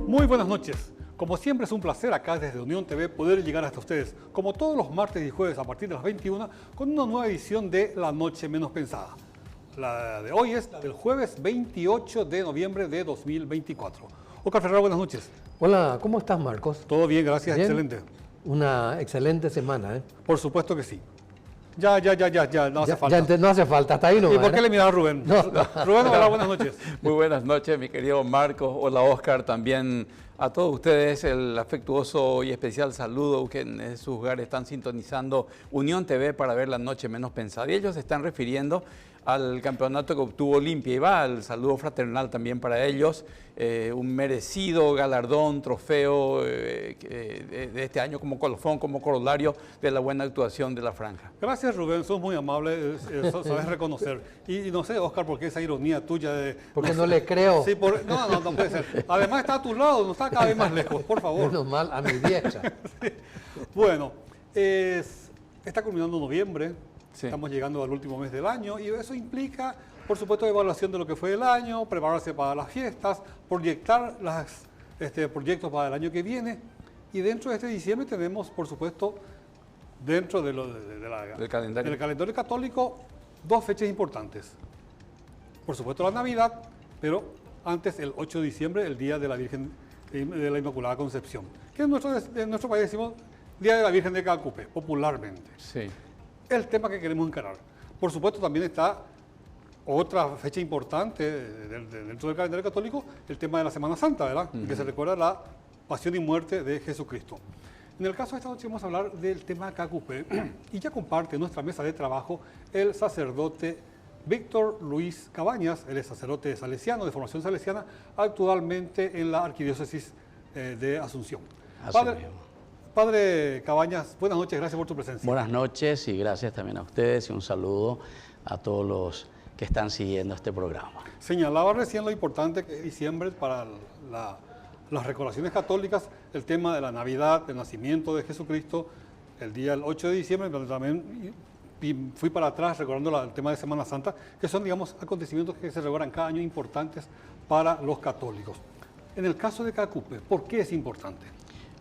Muy buenas noches. Como siempre es un placer acá desde Unión TV poder llegar hasta ustedes, como todos los martes y jueves a partir de las 21, con una nueva edición de La Noche Menos Pensada. La de hoy es la del jueves 28 de noviembre de 2024. Oscar Ferraro, buenas noches. Hola, ¿cómo estás, Marcos? Todo bien, gracias, ¿Bien? excelente. Una excelente semana, ¿eh? Por supuesto que sí. Ya, no hace falta. No hace falta, hasta ahí no. ¿Y por qué le miras a Rubén? No. Rubén, hola, buenas noches. Muy buenas noches, mi querido Marcos. Hola, Oscar. También a todos ustedes el afectuoso y especial saludo que en sus hogares están sintonizando Unión TV para ver La Noche Menos Pensada. Y ellos se están refiriendo al campeonato que obtuvo Olimpia. Y va el saludo fraternal también para ellos. Un merecido galardón, trofeo de este año como colofón, como corolario de la buena actuación de la franja. Gracias, Rubén, sos muy amable, sabes reconocer. Y no sé, Oscar, por qué esa ironía tuya de... Porque no le creo. Sí, no puede ser. Además está a tu lado, no está cada vez más lejos, por favor. Menos mal, a mi diestra. Sí. Bueno, está culminando noviembre, Sí. Estamos llegando al último mes del año y eso implica, por supuesto, evaluación de lo que fue el año, prepararse para las fiestas, proyectar los proyectos para el año que viene. Y dentro de este diciembre tenemos, por supuesto, dentro del calendario católico, dos fechas importantes. Por supuesto la Navidad, pero antes el 8 de diciembre, el Día de la Virgen de la Inmaculada Concepción, que en nuestro país decimos Día de la Virgen de Cacupe, popularmente. Sí. El tema que queremos encarar. Por supuesto también está otra fecha importante dentro del calendario católico, el tema de la Semana Santa, ¿verdad? Que se recuerda la pasión y muerte de Jesucristo. En el caso de esta noche vamos a hablar del tema Cacupe y ya comparte en nuestra mesa de trabajo el sacerdote Víctor Luis Cabañas. Él es sacerdote salesiano, de formación salesiana, actualmente en la Arquidiócesis de Asunción. Padre Cabañas, buenas noches, gracias por tu presencia. Buenas noches y gracias también a ustedes y un saludo a todos los que están siguiendo este programa. Señalaba recién lo importante que es diciembre para las recordaciones católicas, el tema de la Navidad, el nacimiento de Jesucristo, el día del 8 de diciembre, donde también fui para atrás recordando el tema de Semana Santa, que son, digamos, acontecimientos que se recuerdan cada año importantes para los católicos. En el caso de Cacupe, ¿por qué es importante?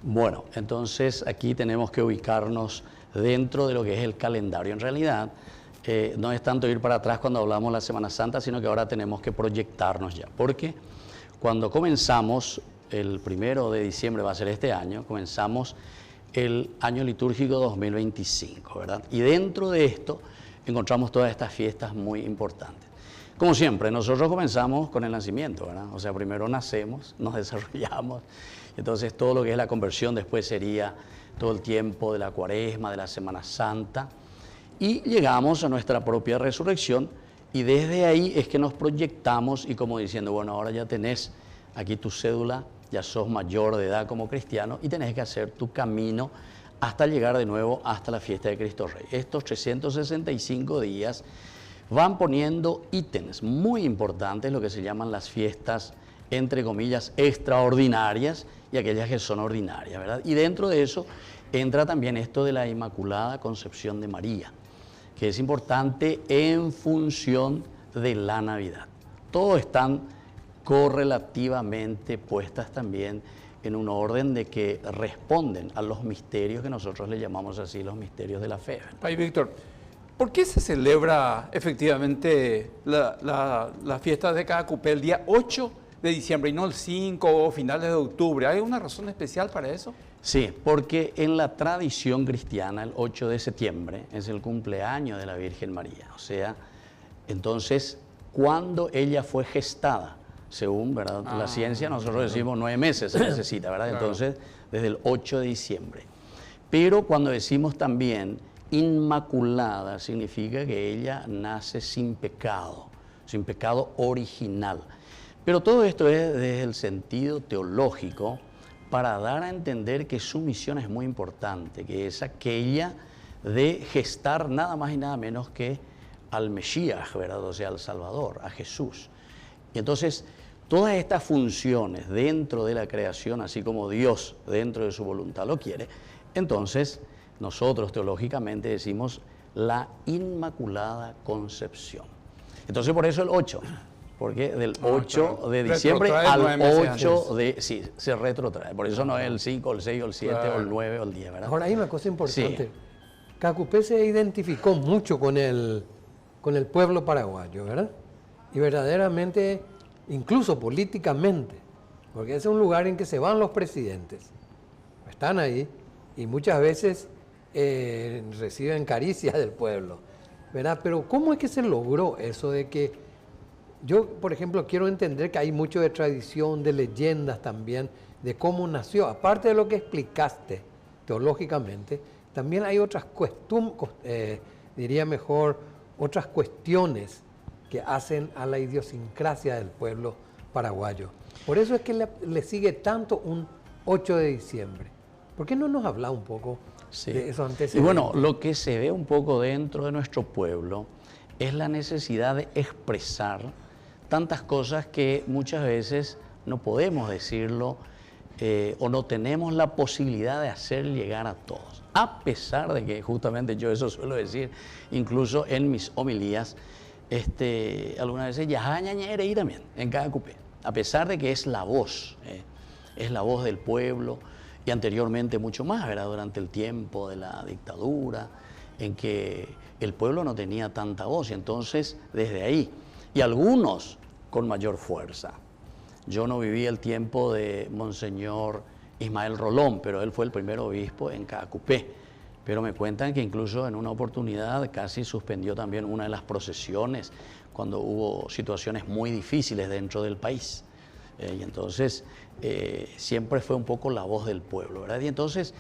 Bueno, entonces aquí tenemos que ubicarnos dentro de lo que es el calendario. En realidad, no es tanto ir para atrás cuando hablamos de la Semana Santa, sino que ahora tenemos que proyectarnos ya. Porque cuando comenzamos, el 1 de diciembre va a ser este año, comenzamos el año litúrgico 2025, ¿verdad? Y dentro de esto encontramos todas estas fiestas muy importantes. Como siempre, nosotros comenzamos con el nacimiento, ¿verdad? O sea, primero nacemos, nos desarrollamos, entonces todo lo que es la conversión después sería todo el tiempo de la Cuaresma, de la Semana Santa, y llegamos a nuestra propia resurrección y desde ahí es que nos proyectamos y como diciendo, bueno, ahora ya tenés aquí tu cédula, ya sos mayor de edad como cristiano y tenés que hacer tu camino hasta llegar de nuevo hasta la fiesta de Cristo Rey. Estos 365 días van poniendo ítems muy importantes, lo que se llaman las fiestas, entre comillas, extraordinarias y aquellas que son ordinarias, ¿verdad? Y dentro de eso entra también esto de la Inmaculada Concepción de María, que es importante en función de la Navidad. Todos están correlativamente puestas también en un orden de que responden a los misterios que nosotros le llamamos así, los misterios de la fe. Ay, Víctor, ¿por qué se celebra efectivamente la fiesta de Cacupe el día 8 de diciembre y no el 5 o finales de octubre? ¿Hay una razón especial para eso? Sí, porque en la tradición cristiana el 8 de septiembre es el cumpleaños de la Virgen María. O sea, entonces, cuando ella fue gestada, según, ¿verdad? La ciencia, nosotros decimos 9 meses se necesita, ¿verdad? Claro. Entonces, desde el 8 de diciembre. Pero cuando decimos también inmaculada, significa que ella nace sin pecado original. Pero todo esto es desde el sentido teológico para dar a entender que su misión es muy importante, que es aquella de gestar nada más y nada menos que al Mesías, ¿verdad? O sea, al Salvador, a Jesús. Y entonces, todas estas funciones dentro de la creación, así como Dios dentro de su voluntad lo quiere, entonces nosotros teológicamente decimos la Inmaculada Concepción. Entonces, por eso el 8. porque del 8 de diciembre Retrotrae al 9 meses 8 de... Sí, se retrotrae. Por eso no es el 5, el 6, o el 7, o el 9, o el 10, ¿verdad? Ahora hay una cosa importante. Sí. Cacupé se identificó mucho con el pueblo paraguayo, ¿verdad? Y verdaderamente, incluso políticamente, porque ese es un lugar en que se van los presidentes. Están ahí y muchas veces reciben caricias del pueblo, ¿verdad? Pero ¿cómo es que se logró eso de que yo, por ejemplo, quiero entender que hay mucho de tradición, de leyendas también, de cómo nació? Aparte de lo que explicaste teológicamente, también hay otras diría mejor, otras cuestiones que hacen a la idiosincrasia del pueblo paraguayo. Por eso es que le sigue tanto un 8 de diciembre. ¿Por qué no nos habla un poco de esos antecedentes? Y bueno, lo que se ve un poco dentro de nuestro pueblo es la necesidad de expresar tantas cosas que muchas veces no podemos decirlo o no tenemos la posibilidad de hacer llegar a todos. A pesar de que justamente yo eso suelo decir, incluso en mis homilías, algunas veces ya y también en cada cupé, a pesar de que es la voz del pueblo y anteriormente mucho más, ¿verdad? Durante el tiempo de la dictadura, en que el pueblo no tenía tanta voz y entonces desde ahí, y algunos con mayor fuerza. Yo no viví el tiempo de Monseñor Ismael Rolón, pero él fue el primer obispo en Caacupé. Pero me cuentan que incluso en una oportunidad casi suspendió también una de las procesiones cuando hubo situaciones muy difíciles dentro del país. Y entonces siempre fue un poco la voz del pueblo, ¿verdad? Y entonces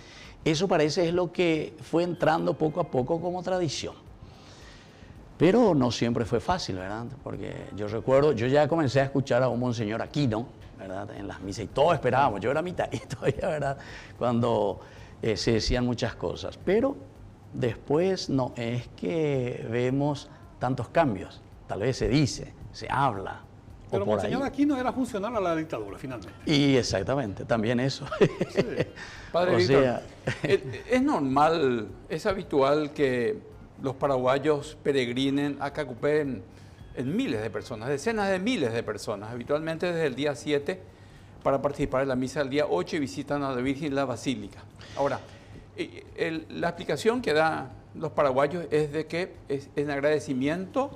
eso parece es lo que fue entrando poco a poco como tradición. Pero no siempre fue fácil, ¿verdad? Porque yo recuerdo, yo ya comencé a escuchar a un monseñor Aquino, ¿verdad? En las misas y todos esperábamos, yo era mitadito todavía, ¿verdad? Cuando se decían muchas cosas. Pero después no es que vemos tantos cambios, tal vez se dice, se habla. Pero Monseñor Aquino era funcional a la dictadura, finalmente. Y exactamente, también eso. Sí. Padre O Víctor, sea... es normal, es habitual que los paraguayos peregrinen a Caacupé en miles de personas, decenas de miles de personas, habitualmente desde el día 7 para participar en la misa del día 8 y visitan a la Virgen y la Basílica. Ahora, la explicación que dan los paraguayos es de que es en agradecimiento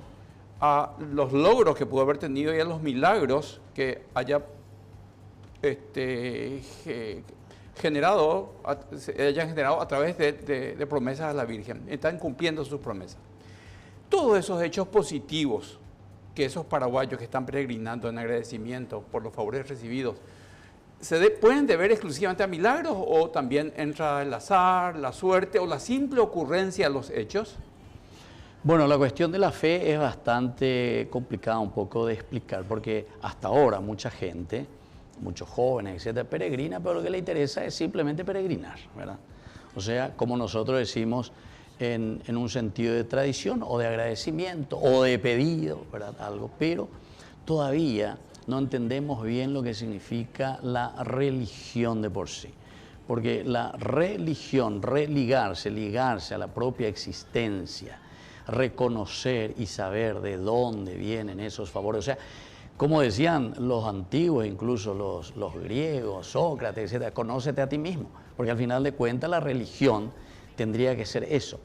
a los logros que pudo haber tenido y a los milagros que haya se hayan generado a través de promesas a la Virgen. Están cumpliendo sus promesas. Todos esos hechos positivos que esos paraguayos que están peregrinando en agradecimiento por los favores recibidos, ¿pueden deber exclusivamente a milagros o también entra el azar, la suerte o la simple ocurrencia de los hechos? Bueno, la cuestión de la fe es bastante complicada un poco de explicar, porque hasta ahora mucha gente, muchos jóvenes, etcétera, peregrina, pero lo que le interesa es simplemente peregrinar, ¿verdad? O sea, como nosotros decimos en un sentido de tradición o de agradecimiento o de pedido, ¿verdad? Algo, pero todavía no entendemos bien lo que significa la religión de por sí. Porque la religión, ligarse a la propia existencia, reconocer y saber de dónde vienen esos favores. O sea, como decían los antiguos, incluso los griegos, Sócrates, etcétera, conócete a ti mismo. Porque al final de cuentas la religión tendría que ser eso,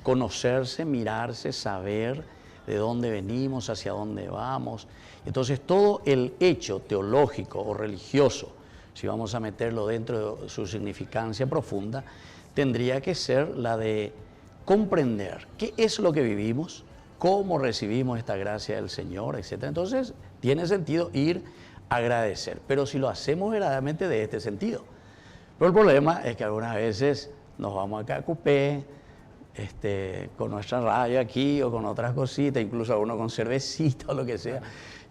conocerse, mirarse, saber de dónde venimos, hacia dónde vamos. Entonces todo el hecho teológico o religioso, si vamos a meterlo dentro de su significancia profunda, tendría que ser la de comprender qué es lo que vivimos, cómo recibimos esta gracia del Señor, etc. Entonces, tiene sentido ir a agradecer, pero si lo hacemos verdaderamente de este sentido. Pero el problema es que algunas veces nos vamos a Caacupé, con nuestra radio aquí o con otras cositas, incluso alguno con cervecita o lo que sea.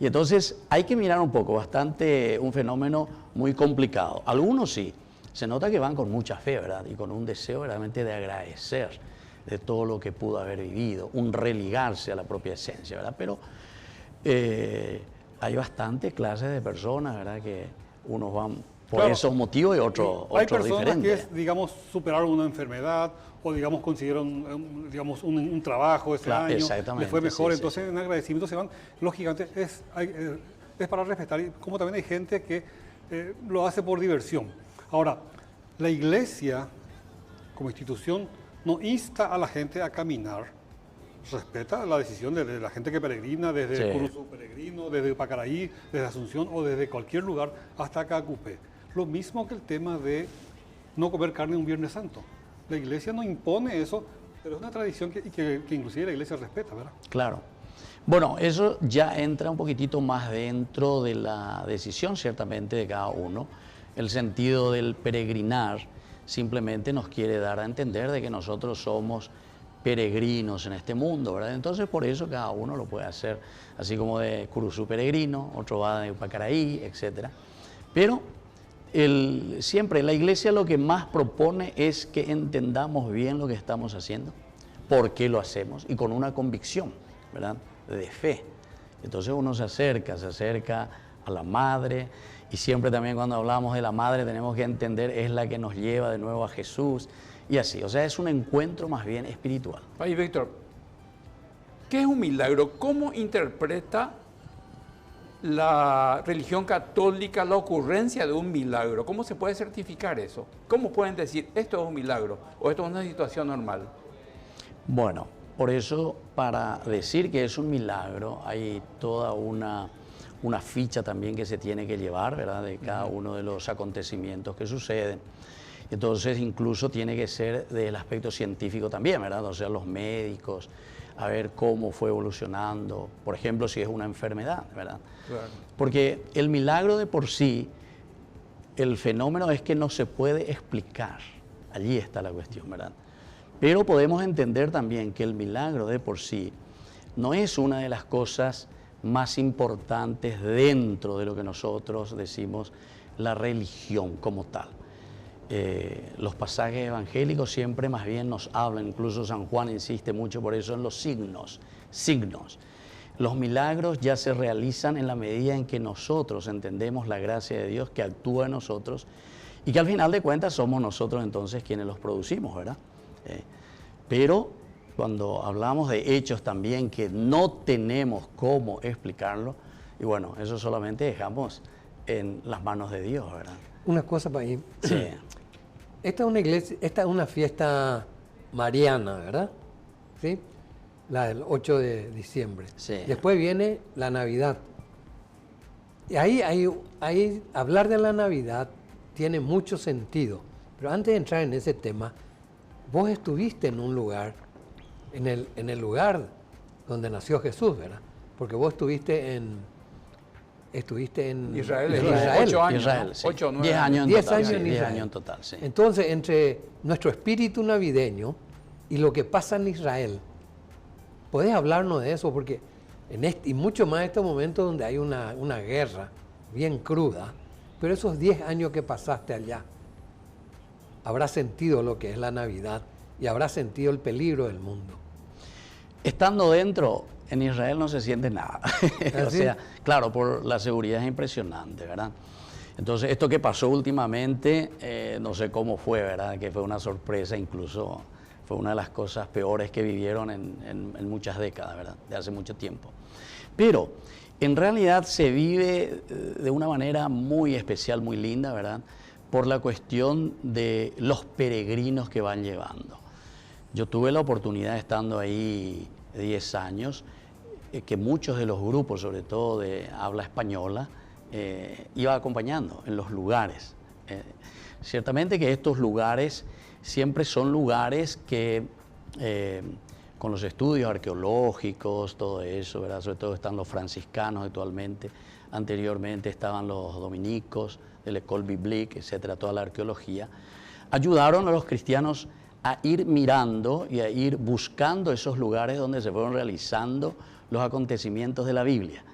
Y entonces hay que mirar un poco, un fenómeno muy complicado. Algunos sí, se nota que van con mucha fe, ¿verdad? Y con un deseo verdaderamente de agradecer de todo lo que pudo haber vivido, un religarse a la propia esencia, ¿verdad? Pero hay bastantes clases de personas, ¿verdad? Que unos van por Claro. esos motivos y Hay otros personas diferentes. que, digamos, superaron una enfermedad o, digamos, consiguieron, digamos, un trabajo ese Claro, año, exactamente, les fue mejor, sí, sí, entonces en agradecimiento se van. Lógicamente es para respetar, y como también hay gente que lo hace por diversión. Ahora, la iglesia como institución no insta a la gente a caminar, respeta la decisión de la gente que peregrina desde Sí. Curuzú Peregrino, desde Pacaraí, desde Asunción o desde cualquier lugar hasta Cacupé. Lo mismo que el tema de no comer carne un Viernes Santo. La iglesia no impone eso, pero es una tradición que inclusive la iglesia respeta, ¿verdad? Claro. Bueno, eso ya entra un poquitito más dentro de la decisión, ciertamente, de cada uno. El sentido del peregrinar simplemente nos quiere dar a entender de que nosotros somos peregrinos en este mundo, ¿verdad? Entonces, por eso cada uno lo puede hacer, así como de Curuzú peregrino, otro va de Pacaraí, etc. Pero siempre la iglesia lo que más propone es que entendamos bien lo que estamos haciendo, por qué lo hacemos y con una convicción, ¿verdad?, de fe. Entonces uno se acerca a la madre, y siempre también cuando hablamos de la madre tenemos que entender es la que nos lleva de nuevo a Jesús y así. O sea, es un encuentro más bien espiritual. Ay, Víctor, ¿qué es un milagro? ¿Cómo interpreta la religión católica la ocurrencia de un milagro? ¿Cómo se puede certificar eso? ¿Cómo pueden decir esto es un milagro o esto es una situación normal? Bueno, por eso para decir que es un milagro hay toda una ficha también que se tiene que llevar, ¿verdad?, de cada uno de los acontecimientos que suceden. Entonces incluso tiene que ser del aspecto científico también, ¿verdad? O sea, los médicos, a ver cómo fue evolucionando, por ejemplo, si es una enfermedad, ¿verdad? Claro. Porque el milagro de por sí, el fenómeno es que no se puede explicar. Allí está la cuestión, ¿verdad? Pero podemos entender también que el milagro de por sí no es una de las cosas más importantes dentro de lo que nosotros decimos la religión como tal. Los pasajes evangélicos siempre más bien nos hablan, incluso San Juan insiste mucho por eso en los signos. Los milagros ya se realizan en la medida en que nosotros entendemos la gracia de Dios que actúa en nosotros y que al final de cuentas somos nosotros entonces quienes los producimos, ¿verdad? Pero cuando hablamos de hechos también que no tenemos cómo explicarlo, y bueno, eso solamente dejamos en las manos de Dios, ¿verdad? Una cosa para ir. Sí. Esta es una iglesia, esta es una fiesta mariana, ¿verdad? ¿Sí? La del 8 de diciembre. Sí. Después viene la Navidad. Y ahí hablar de la Navidad tiene mucho sentido. Pero antes de entrar en ese tema, vos estuviste en un lugar, en el lugar donde nació Jesús, ¿verdad? Porque vos estuviste en Israel, Israel. 8 años, Israel, ¿no? sí. 8 o 9 10 años en 10 total. años Sí, en 10 Israel. años en total, sí. Entonces, entre nuestro espíritu navideño y lo que pasa en Israel, ¿podés hablarnos de eso? Porque y mucho más en estos momentos donde hay una guerra bien cruda, pero esos 10 años que pasaste allá, habrás sentido lo que es la Navidad y habrás sentido el peligro del mundo. Estando dentro, en Israel no se siente nada. O ¿Sí? sea, claro, por la seguridad es impresionante, ¿verdad? Entonces, esto que pasó últimamente, no sé cómo fue, ¿verdad? Que fue una sorpresa, incluso fue una de las cosas peores que vivieron en muchas décadas, ¿verdad? De hace mucho tiempo. Pero, en realidad se vive de una manera muy especial, muy linda, ¿verdad? Por la cuestión de los peregrinos que van llevando. Yo tuve la oportunidad, estando ahí 10 años, que muchos de los grupos, sobre todo de habla española, iba acompañando en los lugares. Ciertamente que estos lugares siempre son lugares que, con los estudios arqueológicos, todo eso, ¿verdad? Sobre todo están los franciscanos actualmente, anteriormente estaban los dominicos, de l'École Biblique, etcétera, toda la arqueología, ayudaron a los cristianos a ir mirando y a ir buscando esos lugares donde se fueron realizando los acontecimientos de la Biblia.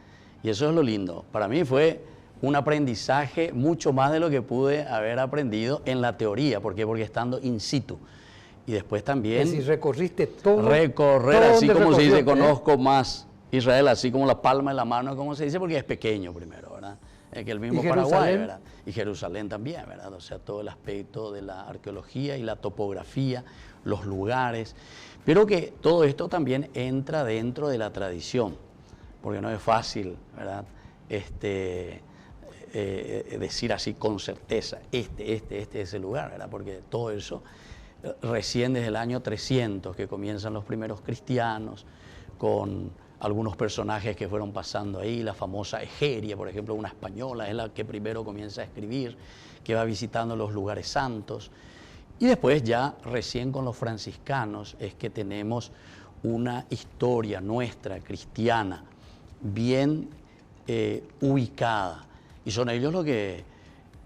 Y eso es lo lindo. Para mí fue un aprendizaje mucho más de lo que pude haber aprendido en la teoría. ¿Por qué? Porque estando in situ. Y después también Es decir, recorriste todo. recorrer, todo así donde como se dice, recorrió, conozco más Israel, así como la palma de la mano, como se dice, porque es pequeño primero, ¿verdad? que el mismo ¿Y Paraguay, Jerusalén? ¿verdad? Y Jerusalén también, ¿verdad? O sea, todo el aspecto de la arqueología y la topografía, los lugares, pero que todo esto también entra dentro de la tradición, porque no es fácil, ¿verdad? Decir así con certeza, este es el lugar, ¿verdad? Porque todo eso, recién desde el año 300, que comienzan los primeros cristianos, con algunos personajes que fueron pasando ahí, la famosa Egeria, por ejemplo, una española, es la que primero comienza a escribir, que va visitando los lugares santos, y después ya recién con los franciscanos es que tenemos una historia nuestra, cristiana, bien ubicada, y son ellos los que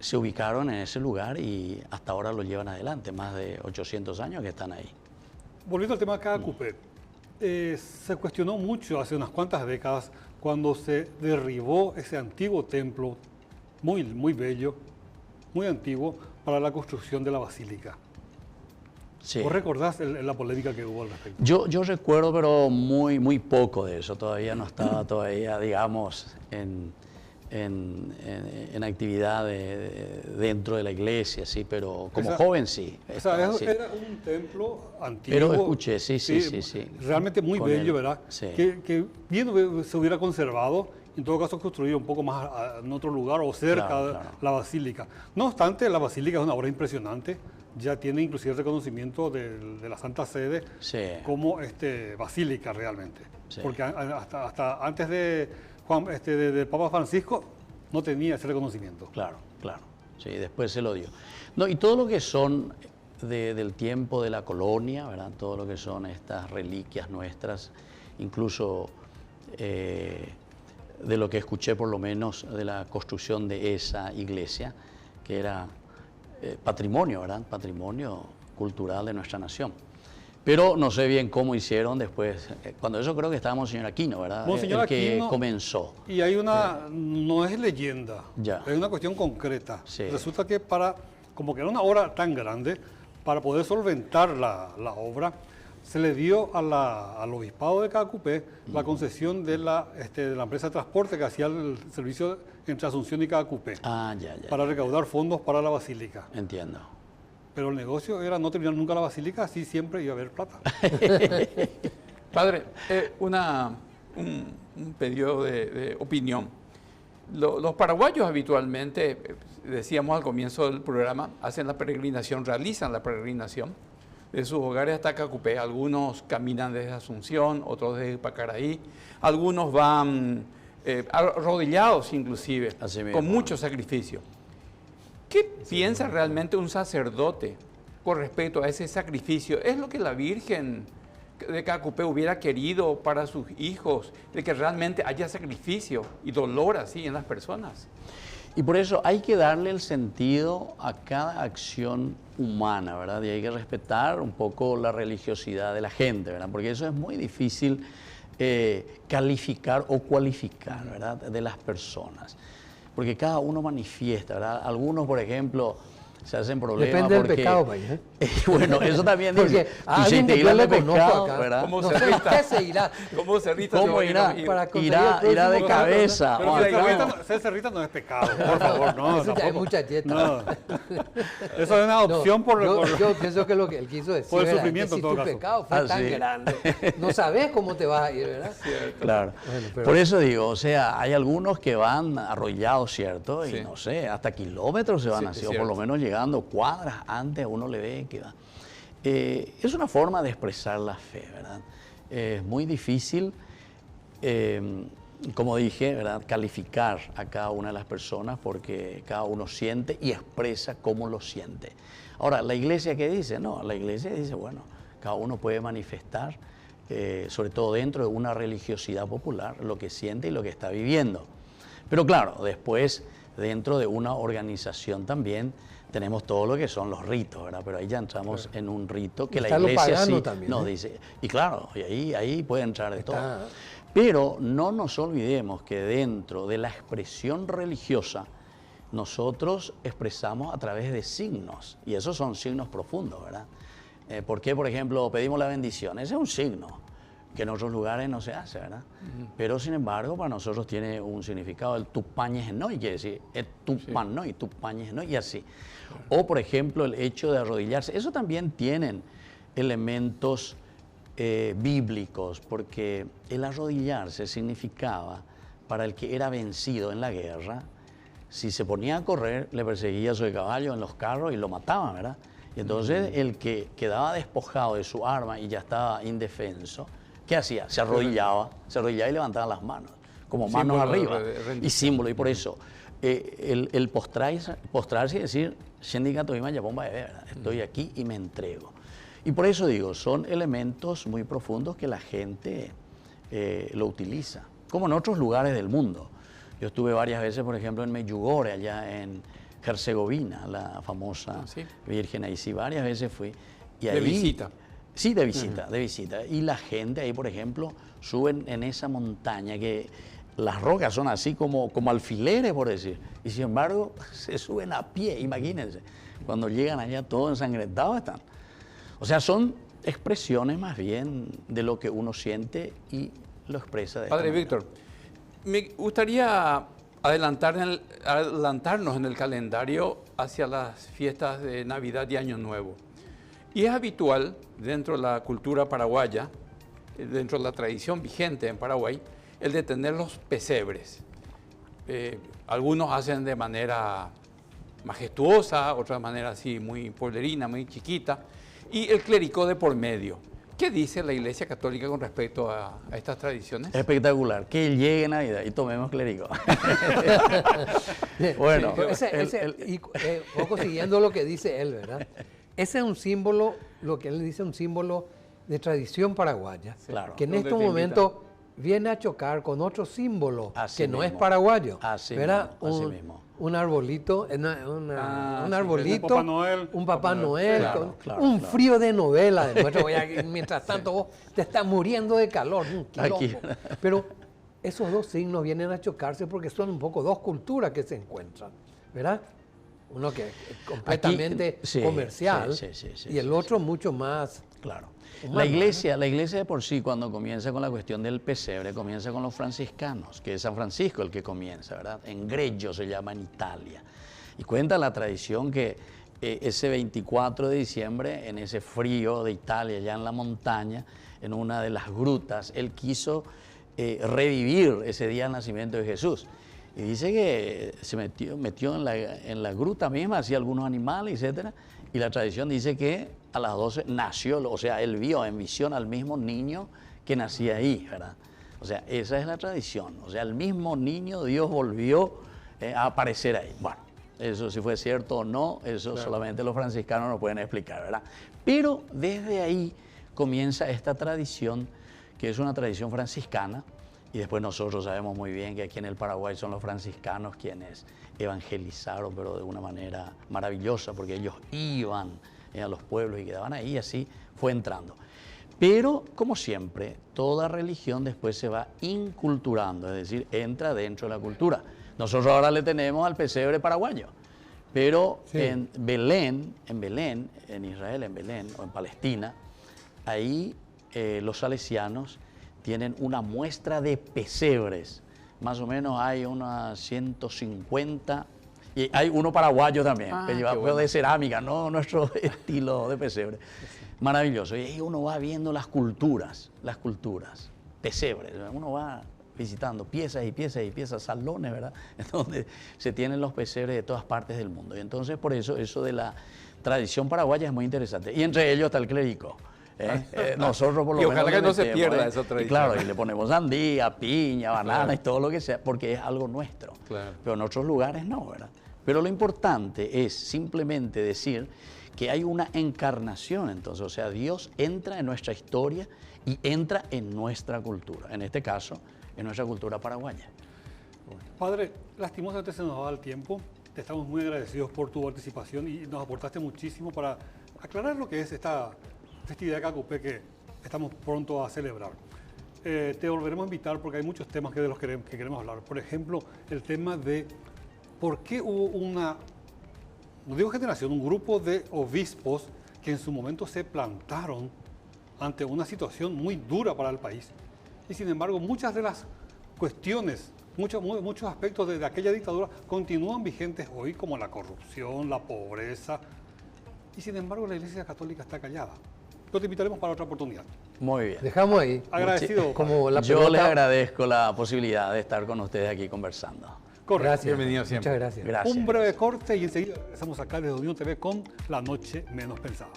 se ubicaron en ese lugar y hasta ahora lo llevan adelante, más de 800 años que están ahí. Volviendo al tema de Caacupé, se cuestionó mucho hace unas cuantas décadas cuando se derribó ese antiguo templo, muy, muy bello, muy antiguo, para la construcción de la basílica. Sí. ¿Vos recordás la polémica que hubo al respecto? Yo recuerdo, pero muy, muy poco de eso. Todavía no estaba todavía, digamos, en actividad dentro de la iglesia, sí, pero como joven sí. O sea, sí. era un templo antiguo. Pero escuché, sí. Realmente muy Con bello, él, ¿verdad? sí. Que bien se hubiera conservado, en todo caso construido un poco más en otro lugar o cerca Claro. de la basílica. No obstante, la basílica es una obra impresionante, ya tiene inclusive reconocimiento de la Santa Sede Sí. como basílica realmente. Sí. Porque hasta antes de del Papa Francisco no tenía ese reconocimiento. Claro. Sí, después se lo dio. No, y todo lo que son del tiempo de la colonia, ¿verdad? Todo lo que son estas reliquias nuestras, incluso de lo que escuché por lo menos de la construcción de esa iglesia, que era patrimonio, ¿verdad? Patrimonio cultural de nuestra nación. Pero no sé bien cómo hicieron después. Cuando eso creo que estaba Monseñor Aquino, ¿verdad? Monseñor el que Aquino, comenzó. Y hay no es leyenda, Ya. es una cuestión concreta. Sí. Resulta que como que era una obra tan grande, para poder solventar la obra, se le dio al obispado de Caacupé la concesión de la empresa de transporte que hacía el servicio entre Asunción y Caacupé, Ah, ya. para recaudar fondos para la basílica. Entiendo. Pero el negocio era no terminar nunca la basílica, así siempre iba a haber plata. Padre, un pedido de opinión. Los paraguayos habitualmente, decíamos al comienzo del programa, hacen la peregrinación, realizan la peregrinación de sus hogares hasta Caacupé. Algunos caminan desde Asunción, otros desde Pacaraí, algunos van arrodillados inclusive, Así mismo. con mucho sacrificio. ¿Qué piensa realmente un sacerdote con respecto a ese sacrificio? ¿Es lo que la Virgen de Caacupé hubiera querido para sus hijos, de que realmente haya sacrificio y dolor así en las personas? Y por eso hay que darle el sentido a cada acción humana, ¿verdad? Y hay que respetar un poco la religiosidad de la gente, ¿verdad? Porque eso es muy difícil calificar o cualificar, ¿verdad? De las personas. Porque cada uno manifiesta, ¿verdad? Algunos, por ejemplo, se hacen problemas Depende del porque... pecado, país, ¿eh? Bueno, eso también Porque dice. a Y si alguien te que yo irán le de conozco pecado, acá, ¿verdad? ¿Cómo no se sé rita? qué se irá. ¿Cómo Cerrita? ¿Cómo irá? Para conseguir Irá el de próximo cabeza. Pero Ay, ser cerrita no es pecado, por favor, no. Eso ya es tampoco. mucha dieta. No. Eso es una opción Yo pienso que lo que él quiso decir por el era sufrimiento, que en todo si tu caso. pecado fue Ah, tan sí. grande, no sabes cómo te vas a ir, ¿verdad? Claro. Bueno, pero- Por eso digo, o sea, hay algunos que van arrollados, ¿cierto? Y Sí. no sé, hasta kilómetros se van Sí, así, es o por cierto. lo menos llegando cuadras antes, uno le ve que va. Es una forma de expresar la fe, ¿verdad? Es muy difícil, como dije, ¿verdad? Calificar a cada una de las personas porque cada uno siente y expresa cómo lo siente. Ahora, ¿la iglesia qué dice? No, la iglesia dice, bueno, cada uno puede manifestar, sobre todo dentro de una religiosidad popular, lo que siente y lo que está viviendo. Pero claro, después, dentro de una organización también, tenemos todo lo que son los ritos, ¿verdad? Pero ahí ya entramos en un rito que la Está lo iglesia pagano sí también, nos ¿eh? dice. Y claro, y ahí puede entrar de Está. todo. Pero no nos olvidemos que dentro de la expresión religiosa, nosotros expresamos a través de signos, y esos son signos profundos, ¿verdad? ¿Por qué, por ejemplo, pedimos la bendición? Ese es un signo, que en otros lugares no se hace, ¿verdad? Pero sin embargo, para nosotros tiene un significado, el tupañesnoi, quiere decir, el tupanoi, tupañesnoi, y así. O, por ejemplo, el hecho de arrodillarse. Eso también tienen elementos bíblicos, porque el arrodillarse significaba, para el que era vencido en la guerra, si se ponía a correr, le perseguía sobre caballo en los carros y lo mataban, ¿verdad? Y entonces el que quedaba despojado de su arma y ya estaba indefenso, ¿qué hacía? Se arrodillaba y levantaba las manos, como manos arriba, y símbolo. Y por eso, el postrarse y decir, estoy aquí y me entrego. Y por eso digo, son elementos muy profundos que la gente lo utiliza, como en otros lugares del mundo. Yo estuve varias veces, por ejemplo, en Medjugorje, allá en Herzegovina, la famosa Virgen, ahí sí, varias veces fui. Y ahí, de visita. Sí, de visita, de visita. Y la gente ahí, por ejemplo, suben en esa montaña que las rocas son así como alfileres, por decir. Y sin embargo, se suben a pie, imagínense. Cuando llegan allá todos ensangrentados están. O sea, son expresiones más bien de lo que uno siente y lo expresa de Padre Víctor, me gustaría adelantarnos en el calendario hacia las fiestas de Navidad y Año Nuevo. Y es habitual dentro de la cultura paraguaya, dentro de la tradición vigente en Paraguay, el de tener los pesebres. Algunos hacen de manera majestuosa, otros de manera así muy pueblerina, muy chiquita, y el clérigo de por medio. ¿Qué dice la Iglesia Católica con respecto a estas tradiciones? Espectacular, que llegue Navidad y tomemos clérigo. Bueno, y poco siguiendo lo que dice él, ¿verdad? Ese es un símbolo, lo que él dice, un símbolo de tradición paraguaya, claro, que en estos momentos viene a chocar con otro símbolo así que no mismo, es paraguayo. así ¿verdad? mismo. Un arbolito, un arbolito, Papá Noel, un Papá Noel, claro, un frío de novela. Mientras tanto vos te estás muriendo de calor, un quilombo. Aquí. Pero esos dos signos vienen a chocarse porque son un poco dos culturas que se encuentran, ¿verdad? Uno que es completamente comercial y el otro mucho más. Claro. humano, La iglesia de por sí, cuando comienza con la cuestión del pesebre, comienza con los franciscanos, que es San Francisco el que comienza, ¿verdad? En Greggio se llama en Italia. Y cuenta la tradición que ese 24 de diciembre, en ese frío de Italia, allá en la montaña, en una de las grutas, él quiso revivir ese día del nacimiento de Jesús. Y dice que se metió en la gruta misma, hacía algunos animales, etc. Y la tradición dice que a las 12 nació, o sea, él vio en visión al mismo niño que nacía ahí, ¿verdad? O sea, esa es la tradición. O sea, el mismo niño Dios volvió a aparecer ahí. Bueno, eso si fue cierto o no, eso solamente los franciscanos nos pueden explicar, ¿verdad? Pero desde ahí comienza esta tradición, que es una tradición franciscana. Y después nosotros sabemos muy bien que aquí en el Paraguay son los franciscanos quienes evangelizaron, pero de una manera maravillosa, porque ellos iban a los pueblos y quedaban ahí, y así fue entrando. Pero, como siempre, toda religión después se va inculturando, es decir, entra dentro de la cultura. Nosotros ahora le tenemos al pesebre paraguayo, pero en Belén, en Israel, en Belén o en Palestina, ahí los salesianos tienen una muestra de pesebres. Más o menos hay unas 150. Y hay uno paraguayo también, que lleva de cerámica, no nuestro estilo de pesebre. Maravilloso. Y ahí uno va viendo las culturas, pesebres. Uno va visitando piezas y piezas y piezas, salones, ¿verdad? Donde se tienen los pesebres de todas partes del mundo. Y entonces, por eso de la tradición paraguaya es muy interesante. Y entre ellos está el clérigo. Nosotros por lo menos. Y ojalá que no se pierda esa tradición. Y claro, y le ponemos sandía, piña, banana y todo lo que sea, porque es algo nuestro. Claro. Pero en otros lugares no, ¿verdad? Pero lo importante es simplemente decir que hay una encarnación, entonces, o sea, Dios entra en nuestra historia y entra en nuestra cultura, en este caso, en nuestra cultura paraguaya. Padre, lastimosamente se nos va el tiempo. Te estamos muy agradecidos por tu participación y nos aportaste muchísimo para aclarar lo que es esta festividad de Cacupé que estamos pronto a celebrar. Te volveremos a invitar porque hay muchos temas de los que queremos hablar. Por ejemplo, el tema de por qué hubo un grupo de obispos que en su momento se plantaron ante una situación muy dura para el país. Y sin embargo, muchas de las cuestiones, muchos aspectos de aquella dictadura continúan vigentes hoy, como la corrupción, la pobreza. Y sin embargo, la Iglesia Católica está callada. Lo te invitaremos para otra oportunidad. Muy bien. Dejamos ahí. Agradecido. Como la Yo pelota. les agradezco la posibilidad de estar con ustedes aquí conversando. Correcto. Gracias. Bienvenido siempre. Muchas gracias. Gracias. Un breve corte y enseguida regresamos acá desde Unión TV con La Noche Menos Pensada.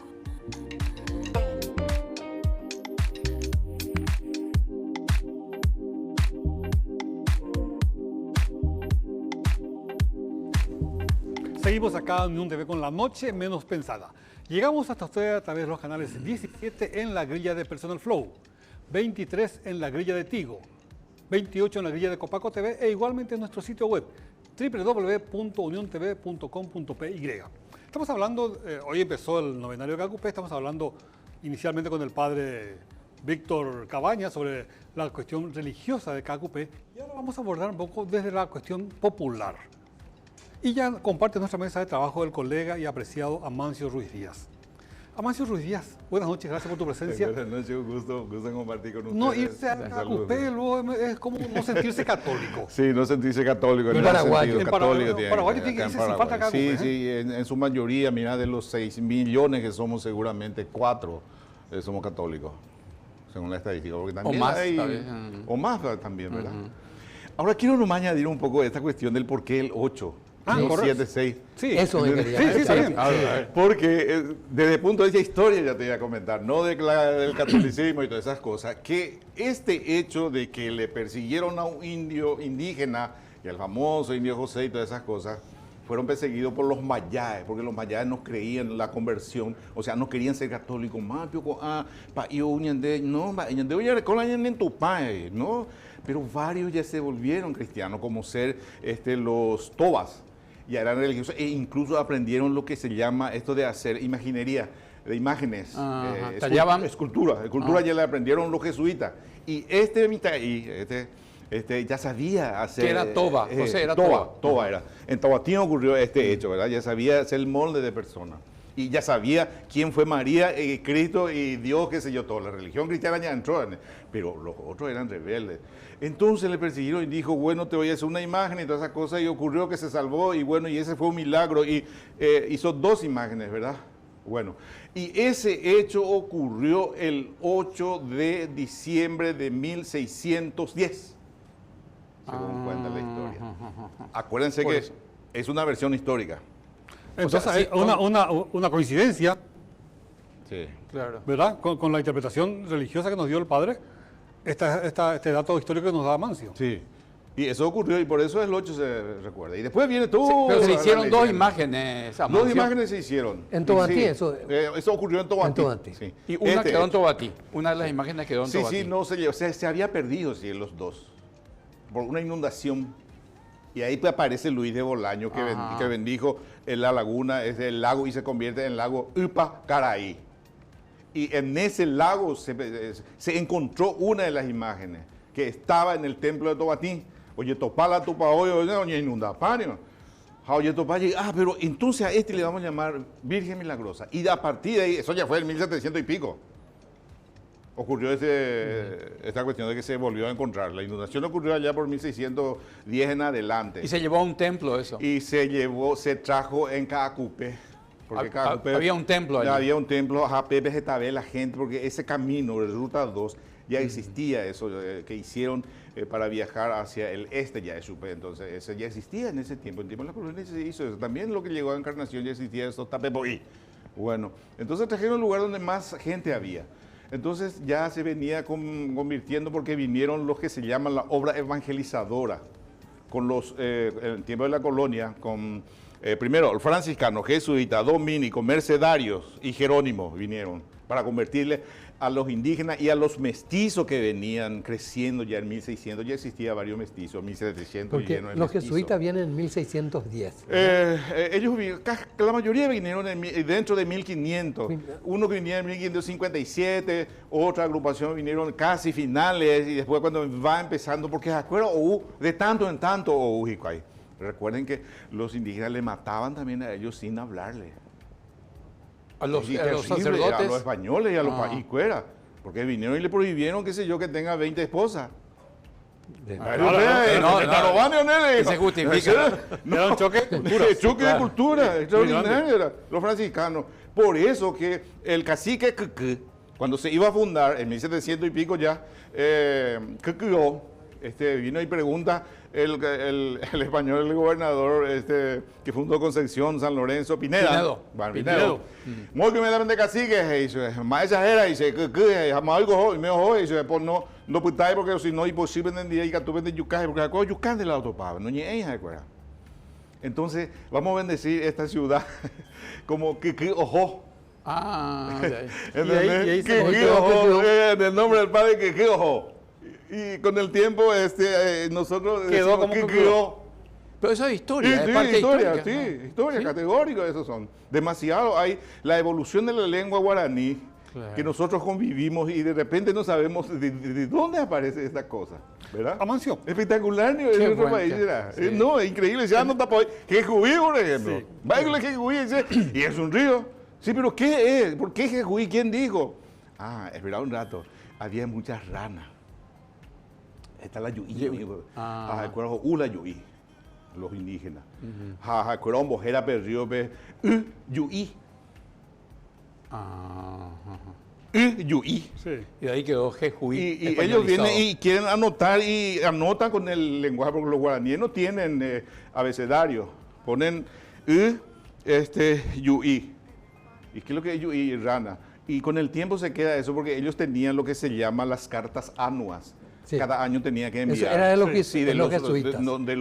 Seguimos acá en Unión TV con La Noche Menos Pensada. Llegamos hasta usted a través de los canales 17 en la grilla de Personal Flow, 23 en la grilla de Tigo, 28 en la grilla de Copaco TV e igualmente en nuestro sitio web www.uniontv.com.py. Estamos hablando, hoy empezó el novenario de KQP, estamos hablando inicialmente con el padre Víctor Cabañas sobre la cuestión religiosa de KQP y ahora vamos a abordar un poco desde la cuestión popular. Y ya comparte nuestra mesa de trabajo el colega y apreciado Amancio Ruiz Díaz. Amancio Ruiz Díaz, buenas noches, gracias por tu presencia. Buenas noches, un gusto compartir con ustedes. No irse a Saludos. KQP luego es como no sentirse católico. Sí, no sentirse católico. En el Paraguay. sentido En católico Paraguay acá tiene que en irse sin Paraguay. falta KQP, Sí, ¿eh? sí, en su mayoría, mira, de los 6 millones que somos, seguramente 4 somos católicos, según la estadística. Porque también más, hay, también. o más también, ¿verdad? Ahora quiero nomás añadir un poco de esta cuestión del por qué el 8, Ah, no correcto. 7, 6. Sí, Eso me quería. Sí, está bien. Porque desde el punto de vista historia ya te voy a comentar, no del catolicismo y todas esas cosas, que este hecho de que le persiguieron a un indio indígena y al famoso indio José y todas esas cosas, fueron perseguidos por los mayáes, porque los mayáes no creían en la conversión, o sea, no querían ser católicos, más, ¿no? Pero varios ya se volvieron cristianos, como ser los tobas, ya eran religiosos e incluso aprendieron lo que se llama esto de hacer imaginería, de imágenes, Ajá, tallaban. escultura ya le aprendieron los jesuitas. Y Mitaí, ya sabía hacer... ¿Qué era toba? José era toba. toba. Toba era. En Tahuatín ocurrió este hecho, ¿verdad? Ya sabía hacer el molde de persona. Y ya sabía quién fue María, Cristo y Dios, qué sé yo, todo. La religión cristiana ya entró, pero los otros eran rebeldes. Entonces le persiguieron y dijo, bueno, te voy a hacer una imagen y todas esas cosas. Y ocurrió que se salvó y bueno, y ese fue un milagro. Y hizo 2 imágenes, ¿verdad? Bueno, y ese hecho ocurrió el 8 de diciembre de 1610, según cuenta la historia. Acuérdense Por que eso. es una versión histórica. Entonces, O sea, sí, una coincidencia, Sí. Claro. ¿verdad? Con la interpretación religiosa que nos dio el padre, este dato histórico que nos da Amancio. Sí. Y eso ocurrió y por eso el 8 se recuerda. Y después viene todo. Sí, pero se la hicieron leyenda. 2 imágenes. Amancio. 2 imágenes se hicieron. En Tobatí, Sí. eso- Eso ocurrió en Tobatí. En Tobatí. Sí. Y una Este quedó en hecho. Tobatí. Una de las imágenes quedó en Sí, Tobatí. sí, no se llevó. Se había perdido, sí, los 2. Por una inundación. Y ahí pues aparece Luis de Bolaño Ajá. que bendijo en la laguna, es el lago y se convierte en el lago Upacaraí. Y en ese lago se encontró una de las imágenes que estaba en el templo de Tobatí. Oye, topala tupa hoy, oye, inunda pario. Oye, topala, pero entonces a este le vamos a llamar Virgen Milagrosa. Y a partir de ahí, eso ya fue en 1700 y pico. Ocurrió esta cuestión de que se volvió a encontrar. La inundación ocurrió allá por 1610 en adelante. Y se llevó a un templo eso. Y se trajo en Caacupé. Porque Había un templo allí. Había un templo, Pepe Getabé, la gente, porque ese camino, de Ruta 2, ya existía eso que hicieron para viajar hacia el este ya de Chupé. Entonces, eso ya existía en ese tiempo. En tiempo de la colonia se hizo eso. También lo que llegó a Encarnación ya existía eso, Tapepoí. Bueno, entonces trajeron el lugar donde más gente había. Entonces ya se venía convirtiendo porque vinieron los que se llaman la obra evangelizadora, con en el tiempo de la colonia, con primero el franciscano, jesuita, dominico, mercedarios y Jerónimo vinieron para convertirle a los indígenas y a los mestizos que venían creciendo ya en 1600, ya existía varios mestizos, 1700 Porque llenos de los mestizos. jesuitas vienen en 1610. La mayoría vinieron dentro de 1500. Uno que venía en 1557, otra agrupación vinieron casi finales y después cuando va empezando, porque de acuerdo, de tanto en tanto, recuerden que los indígenas le mataban también a ellos sin hablarle. A los Sí, terrible, sacerdotes. a los españoles y a los paícueras. Porque vinieron y le prohibieron, qué sé yo, que tenga 20 esposas. Se justifica. Era un choque de culturas. Choque de cultura, extraordinario era, los franciscanos. Por eso que el cacique Keke, cuando se iba a fundar, en 1700 y pico ya, Kekeo, vino y pregunta el español, el gobernador que fundó Concepción, San Lorenzo, Pinedo. Muy que me daban de cacique, dice, más exagera, dice, que jamás algo, y me ojo, dice, pues no putáis porque si no es imposible vender y que tú vendes yucas, porque acuerdo yucas de la autopava, no ni ella, ¿acuerdas? Entonces, vamos a bendecir esta ciudad como que ojo. Ah, y ahí se en el nombre del Padre que ojo. Y con el tiempo nosotros quedó como que quedó. Pero eso es historia, sí, es parte historia, histórica. historia, categórico, esos son. Demasiado hay la evolución de la lengua guaraní, que nosotros convivimos y de repente no sabemos de dónde aparece esta cosa, ¿verdad? Amancio. Espectacular en nuestro país, ¿verdad? Sí. No, es increíble, ya no tapo Jejuí, por ejemplo. Sí. Vaya Jejuí y es un río. Sí, pero ¿qué es? ¿Por qué Jejuí? ¿Quién dijo? Espera un rato, había muchas ranas. Está la yuí, acuerdo, la yuí, los indígenas. Acuerdo, bojera perdió, yuí. Yuí. Sí. Y de ahí quedó Jejuí. Y ellos vienen y quieren anotar y anotan con el lenguaje, porque los guaraníes no tienen abecedario. Ponen yuí. ¿Y qué es lo que es yuí? Rana. Y con el tiempo se queda eso porque ellos tenían lo que se llama las cartas anuas. Sí. Cada año tenía que enviar. Eso era de los, de los jesuitas. De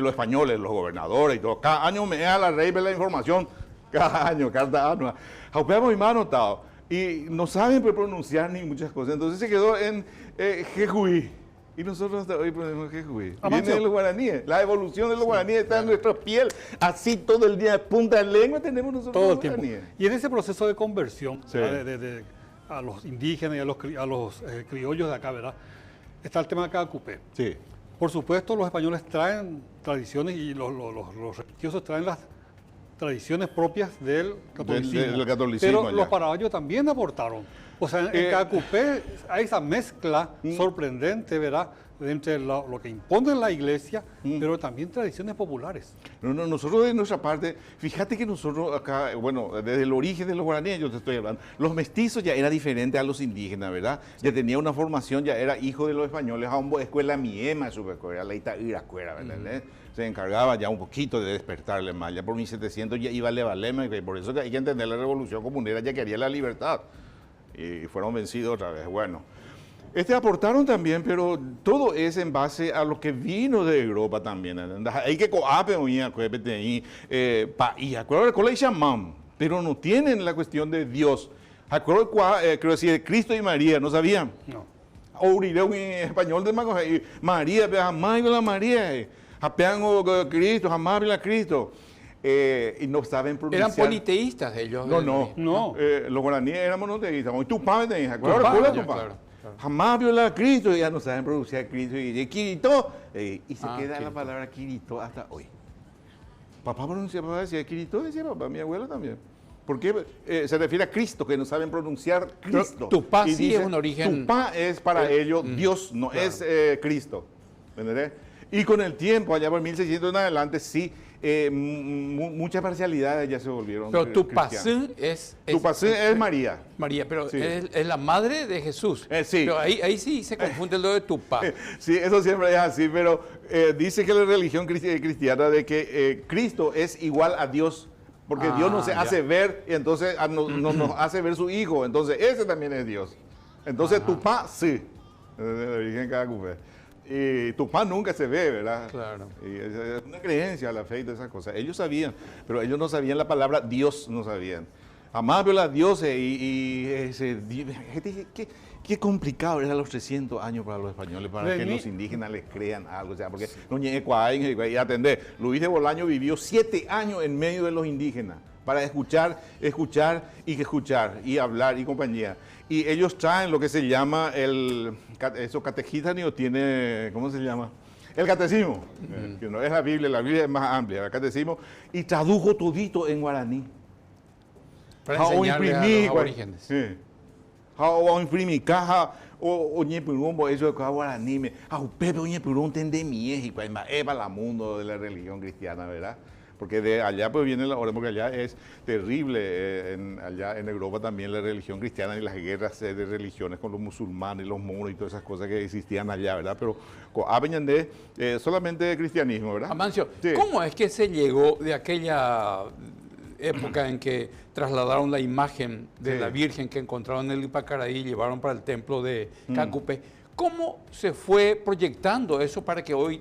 los españoles, los gobernadores y todo. Cada año me da la rey la información. Cada año, carta anua. Jaupeamos y más anotado. Y no saben pronunciar ni muchas cosas. Entonces se quedó en Jejuí. Y nosotros hasta hoy ponemos Jejuí. Viene de los guaraníes. La evolución de los guaraníes está en nuestra piel. Así todo el día, punta de lengua, tenemos nosotros Todo el los tiempo. guaraníes. Y en ese proceso de conversión Sí. a los indígenas y a los criollos de acá, ¿verdad? Está el tema de Caacupé. Sí. Por supuesto, los españoles traen tradiciones y los religiosos traen las tradiciones propias del catolicismo. Del catolicismo, Pero ya. los paraguayos también aportaron. O sea, en Caacupé hay esa mezcla sorprendente, ¿verdad? Entre lo que impone la iglesia, pero también tradiciones populares. No, nosotros de nuestra parte, fíjate que nosotros acá, bueno, desde el origen de los guaraníes, yo te estoy hablando, los mestizos ya era diferente a los indígenas, ¿verdad? Ya tenía una formación, ya era hijo de los españoles, a una escuela miema, era la Iracuera, ¿verdad? Se encargaba ya un poquito de despertarle más, ya por 1700 ya iba a Levalema, y por eso que hay que entender la revolución comunera, ya quería la libertad, y fueron vencidos otra vez, bueno. Aportaron también, pero todo es en base a lo que vino de Europa también. Hay que coape país, acuerdo con la llamam, pero no tienen la cuestión de Dios. Acuerdo creo decir Cristo y María, ¿no sabían? No. Ouriré un español de María, jamás la María, apean Cristo, jamás la Cristo. Y no saben pronunciar. Eran politeístas ellos. No. Los guaraníes eran monoteístas. Y tu padre te dice, ¿acuerdas? Jamás viola a Cristo y ya no saben pronunciar Cristo y Kirito. Y se queda Kirito. la palabra Kirito hasta hoy. Papá decía Kirito, decía papá, mi abuelo también. Porque se refiere a Cristo, que no saben pronunciar Cristo. Tupá Y sí dice, es un origen. Tupá es para ellos Dios, no es Cristo. ¿Entendés? Y con el tiempo, allá por 1600 en adelante, sí, muchas parcialidades ya se volvieron. Pero Tupacén es María. María, pero Sí. es la madre de Jesús. Sí. Pero ahí sí se confunde lo de Tupá. Sí, eso siempre es así, pero dice que la religión cristiana de que Cristo es igual a Dios, porque Dios no se hace ver y entonces nos hace ver su Hijo, entonces ese también es Dios. Entonces Tupá sí, la Virgen Caacupé. Y Tupá nunca se ve, ¿verdad? Claro. Y es una creencia, la fe y todas esas cosas. Ellos sabían, pero ellos no sabían la palabra Dios, no sabían. Amable a Dios qué complicado era los 300 años para los españoles, para que los indígenas les crean algo. O sea, porque no y atender. Luis de Bolaño vivió 7 años en medio de los indígenas para escuchar y hablar y compañía. Y ellos traen lo que se llama esos catejistas, tiene, ¿cómo se llama? El catecismo, que no es la Biblia es más amplia, el catecismo, y tradujo todito en guaraní. Para enseñarle a los aborígenes. Sí. o imprimir caja o ñepurumbo eso de guaraní me pepe ñepurum tendemie y pues eva la mundo de la religión cristiana, ¿verdad? Porque de allá pues viene la hora, porque allá es terrible, allá en Europa también la religión cristiana y las guerras de religiones con los musulmanes, los moros y todas esas cosas que existían allá, ¿verdad? Pero con Aveñandé solamente de cristianismo, ¿verdad? Amancio, Sí. ¿cómo es que se llegó de aquella época en que trasladaron la imagen de Sí. la Virgen que encontraron en el Ipacaraí y llevaron para el templo de Cacupé? ¿Cómo se fue proyectando eso para que hoy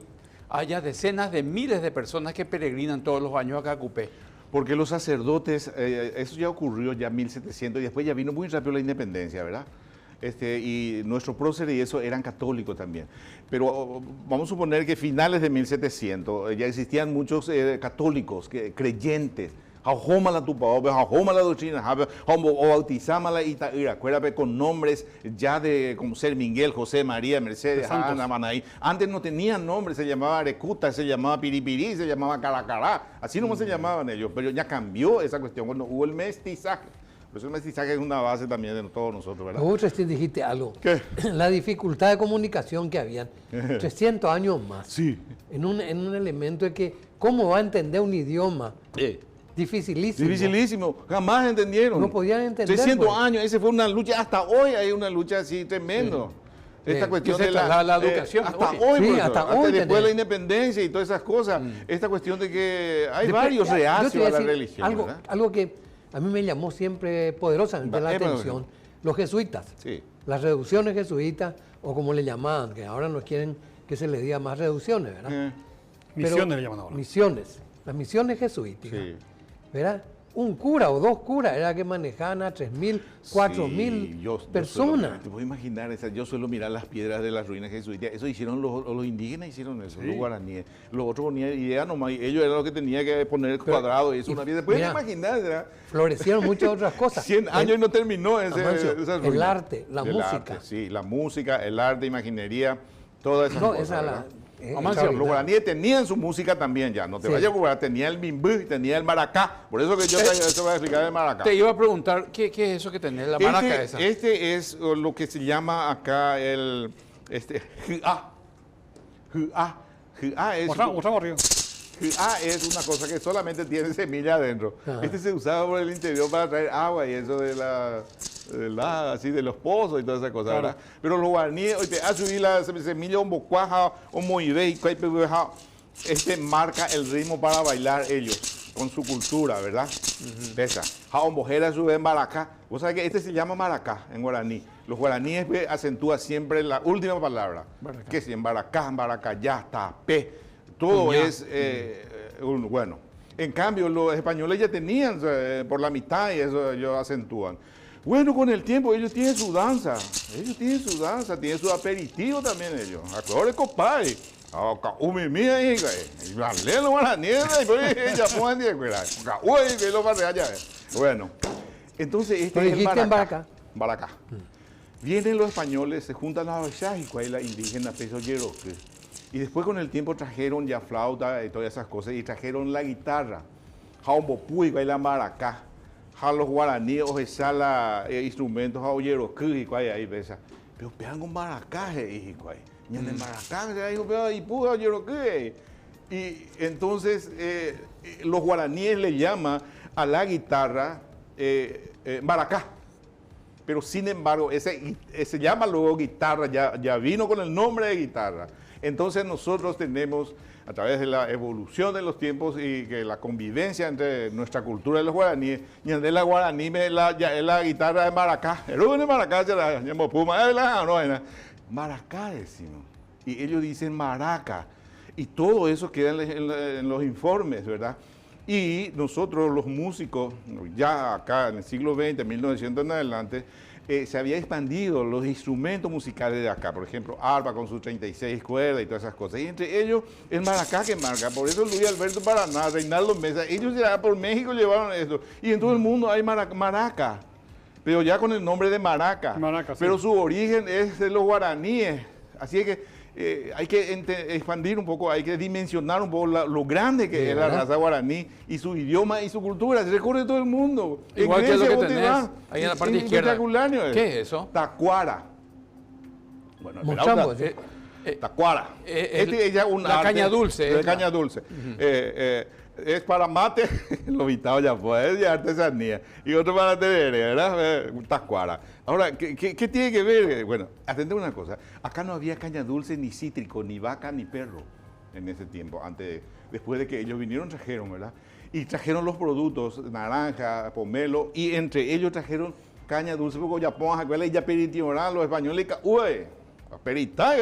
haya decenas de miles de personas que peregrinan todos los años a Cacupé? Porque los sacerdotes, eso ya ocurrió ya en 1700 y después ya vino muy rápido la independencia, ¿verdad? Y nuestros próceres y eso eran católicos también. Pero vamos a suponer que finales de 1700 ya existían muchos católicos, creyentes. Jajoma la tupa, jajoma la doctrina, o bautizama la Itaíra, acuérdate con nombres ya de como ser Miguel, José, María, Mercedes, Ana, Manaí. Antes no tenían nombre, se llamaba Arecuta, se llamaba Piripirí, se llamaba Caracará, así nomás se llamaban ellos, pero ya cambió esa cuestión cuando hubo el mestizaje. Por eso el mestizaje es una base también de todos nosotros, ¿verdad? Vos recién dijiste algo. ¿Qué? La dificultad de comunicación que habían 300 años más. Sí. En un elemento de que, ¿cómo va a entender un idioma? Dificilísimo. Dificilísimo, jamás entendieron. No podían entender, 300 pues. años, esa fue una lucha, hasta hoy hay una lucha así tremendo. Esta cuestión Que se de traslada la educación hasta hoy. hoy, Sí, profesor, hasta hasta hoy después de tenés. la independencia y todas esas cosas. Esta cuestión de que hay Después, varios yo te reacios voy a la decir religión, algo, ¿verdad? algo que a mí me llamó siempre poderosamente la atención. Los jesuitas. Sí. Las reducciones jesuitas, o como le llamaban, que ahora nos quieren que se les diga más reducciones, ¿verdad? Eh, Pero Misiones le llaman ahora. Misiones. Las misiones jesuíticas. sí. ¿Verdad? Un cura o dos curas era que manejaban a 3.000, 4.000 yo personas. te puedo imaginar, yo suelo mirar las piedras de las ruinas jesuíticas. Eso hicieron los indígenas, hicieron eso, los guaraníes. Los otros ponían idea nomás, y ellos eran los que tenían que poner el cuadrado y eso. Una piedra. Pueden mira, imaginar, ¿verdad? Florecieron muchas otras cosas. 100 años y no terminó Amancio, esa el ruina. arte, la El música. arte, sí, la música, el arte, imaginería, todas esas No, cosas. esa ¿verdad? es Amancio, los extraordinaria. guaraníes tenían su música también ya, no te Sí. vayas a jugar, tenía el bimbú, tenía el maracá, por eso que yo te voy a explicar el maracá. Te iba a preguntar, ¿qué es eso que tenés? La maraca esa. Este es lo que se llama acá el jia. Jia es, Mostramos arriba. jia es una cosa que solamente tiene semilla adentro. Ajá. Este se usaba por el interior para traer agua y eso así de los pozos y todas esas cosas, Claro. ¿verdad? Pero los guaraníes, oye, a subir la semilla un bocuaja, un moibé, marca el ritmo para bailar ellos, con su cultura, ¿verdad? Pesa. Jaombojera sube en maracá. Vos sabés que este se llama maracá en guaraní. Los guaraníes acentúan siempre la última palabra. Maracá. Que si en baracá, maracayá, tapé. Todo Cuñá. es, bueno. En cambio, los españoles ya tenían por la mitad y eso ellos acentúan. Bueno, con el tiempo ellos tienen su danza, tienen su aperitivo también ellos. Acorde, compadre. Umimia, hija. Lelo guaraniela y pues ya pueden decir, uy, lo para allá. Bueno, entonces este Pero es el dijiste en Baracá. Baracá. Vienen los españoles, se juntan a la indígena peso yeroque. Y después con el tiempo trajeron ya flauta y todas esas cosas y trajeron la guitarra. Jaumbopuy, baila maracá. Ja los guaraníes o sala instrumentos a yeroque y cuay ahí pesa. Pero pegan con maracá y cuay. Y en el maracá se dijo pero y pudo yeroque. Y entonces los guaraníes le llaman a la guitarra maracá. Pero sin embargo, se llama luego guitarra, ya vino con el nombre de guitarra. Entonces nosotros tenemos, a través de la evolución de los tiempos y que la convivencia entre nuestra cultura y los guaraníes, y de la guaraní ya es la guitarra de maracá. El de maracá se la llama puma, maracá decimos. Y ellos dicen maraca. Y todo eso queda en los informes, ¿verdad? Y nosotros los músicos, ya acá en el siglo XX, 1900 en adelante, se había expandido los instrumentos musicales de acá, por ejemplo, arpa con sus 36 cuerdas y todas esas cosas. Y entre ellos, el maracá que marca. Por eso Luis Alberto Paraná, Reinaldo Mesa, ellos ya por México llevaron esto. Y en todo el mundo hay maraca, pero ya con el nombre de maraca. Maraca, sí. Pero su origen es de los guaraníes. Así es que hay que expandir un poco, hay que dimensionar un poco lo grande que es la raza guaraní y su idioma y su cultura. Se recorre todo el mundo. Igual que lo que vos te tenés vas, ahí en la es parte izquierda. espectacular. ¿Qué es eso? Tacuara. Bueno, Mochambo, espera, ¿sí? Tacuara. la arte caña dulce, De es caña dulce. Es para mate, lo invitado ya pues, de artesanía. Y otro para tereré, ¿verdad? Tacuara. Ahora, ¿qué tiene que ver? Bueno, atendemos una cosa. Acá no había caña dulce, ni cítrico, ni vaca, ni perro en ese tiempo. Después de que ellos vinieron, trajeron, ¿verdad? Y trajeron los productos, naranja, pomelo, y entre ellos trajeron caña dulce, porque ya pongan a ya peritiorán los españoles, uy, perita,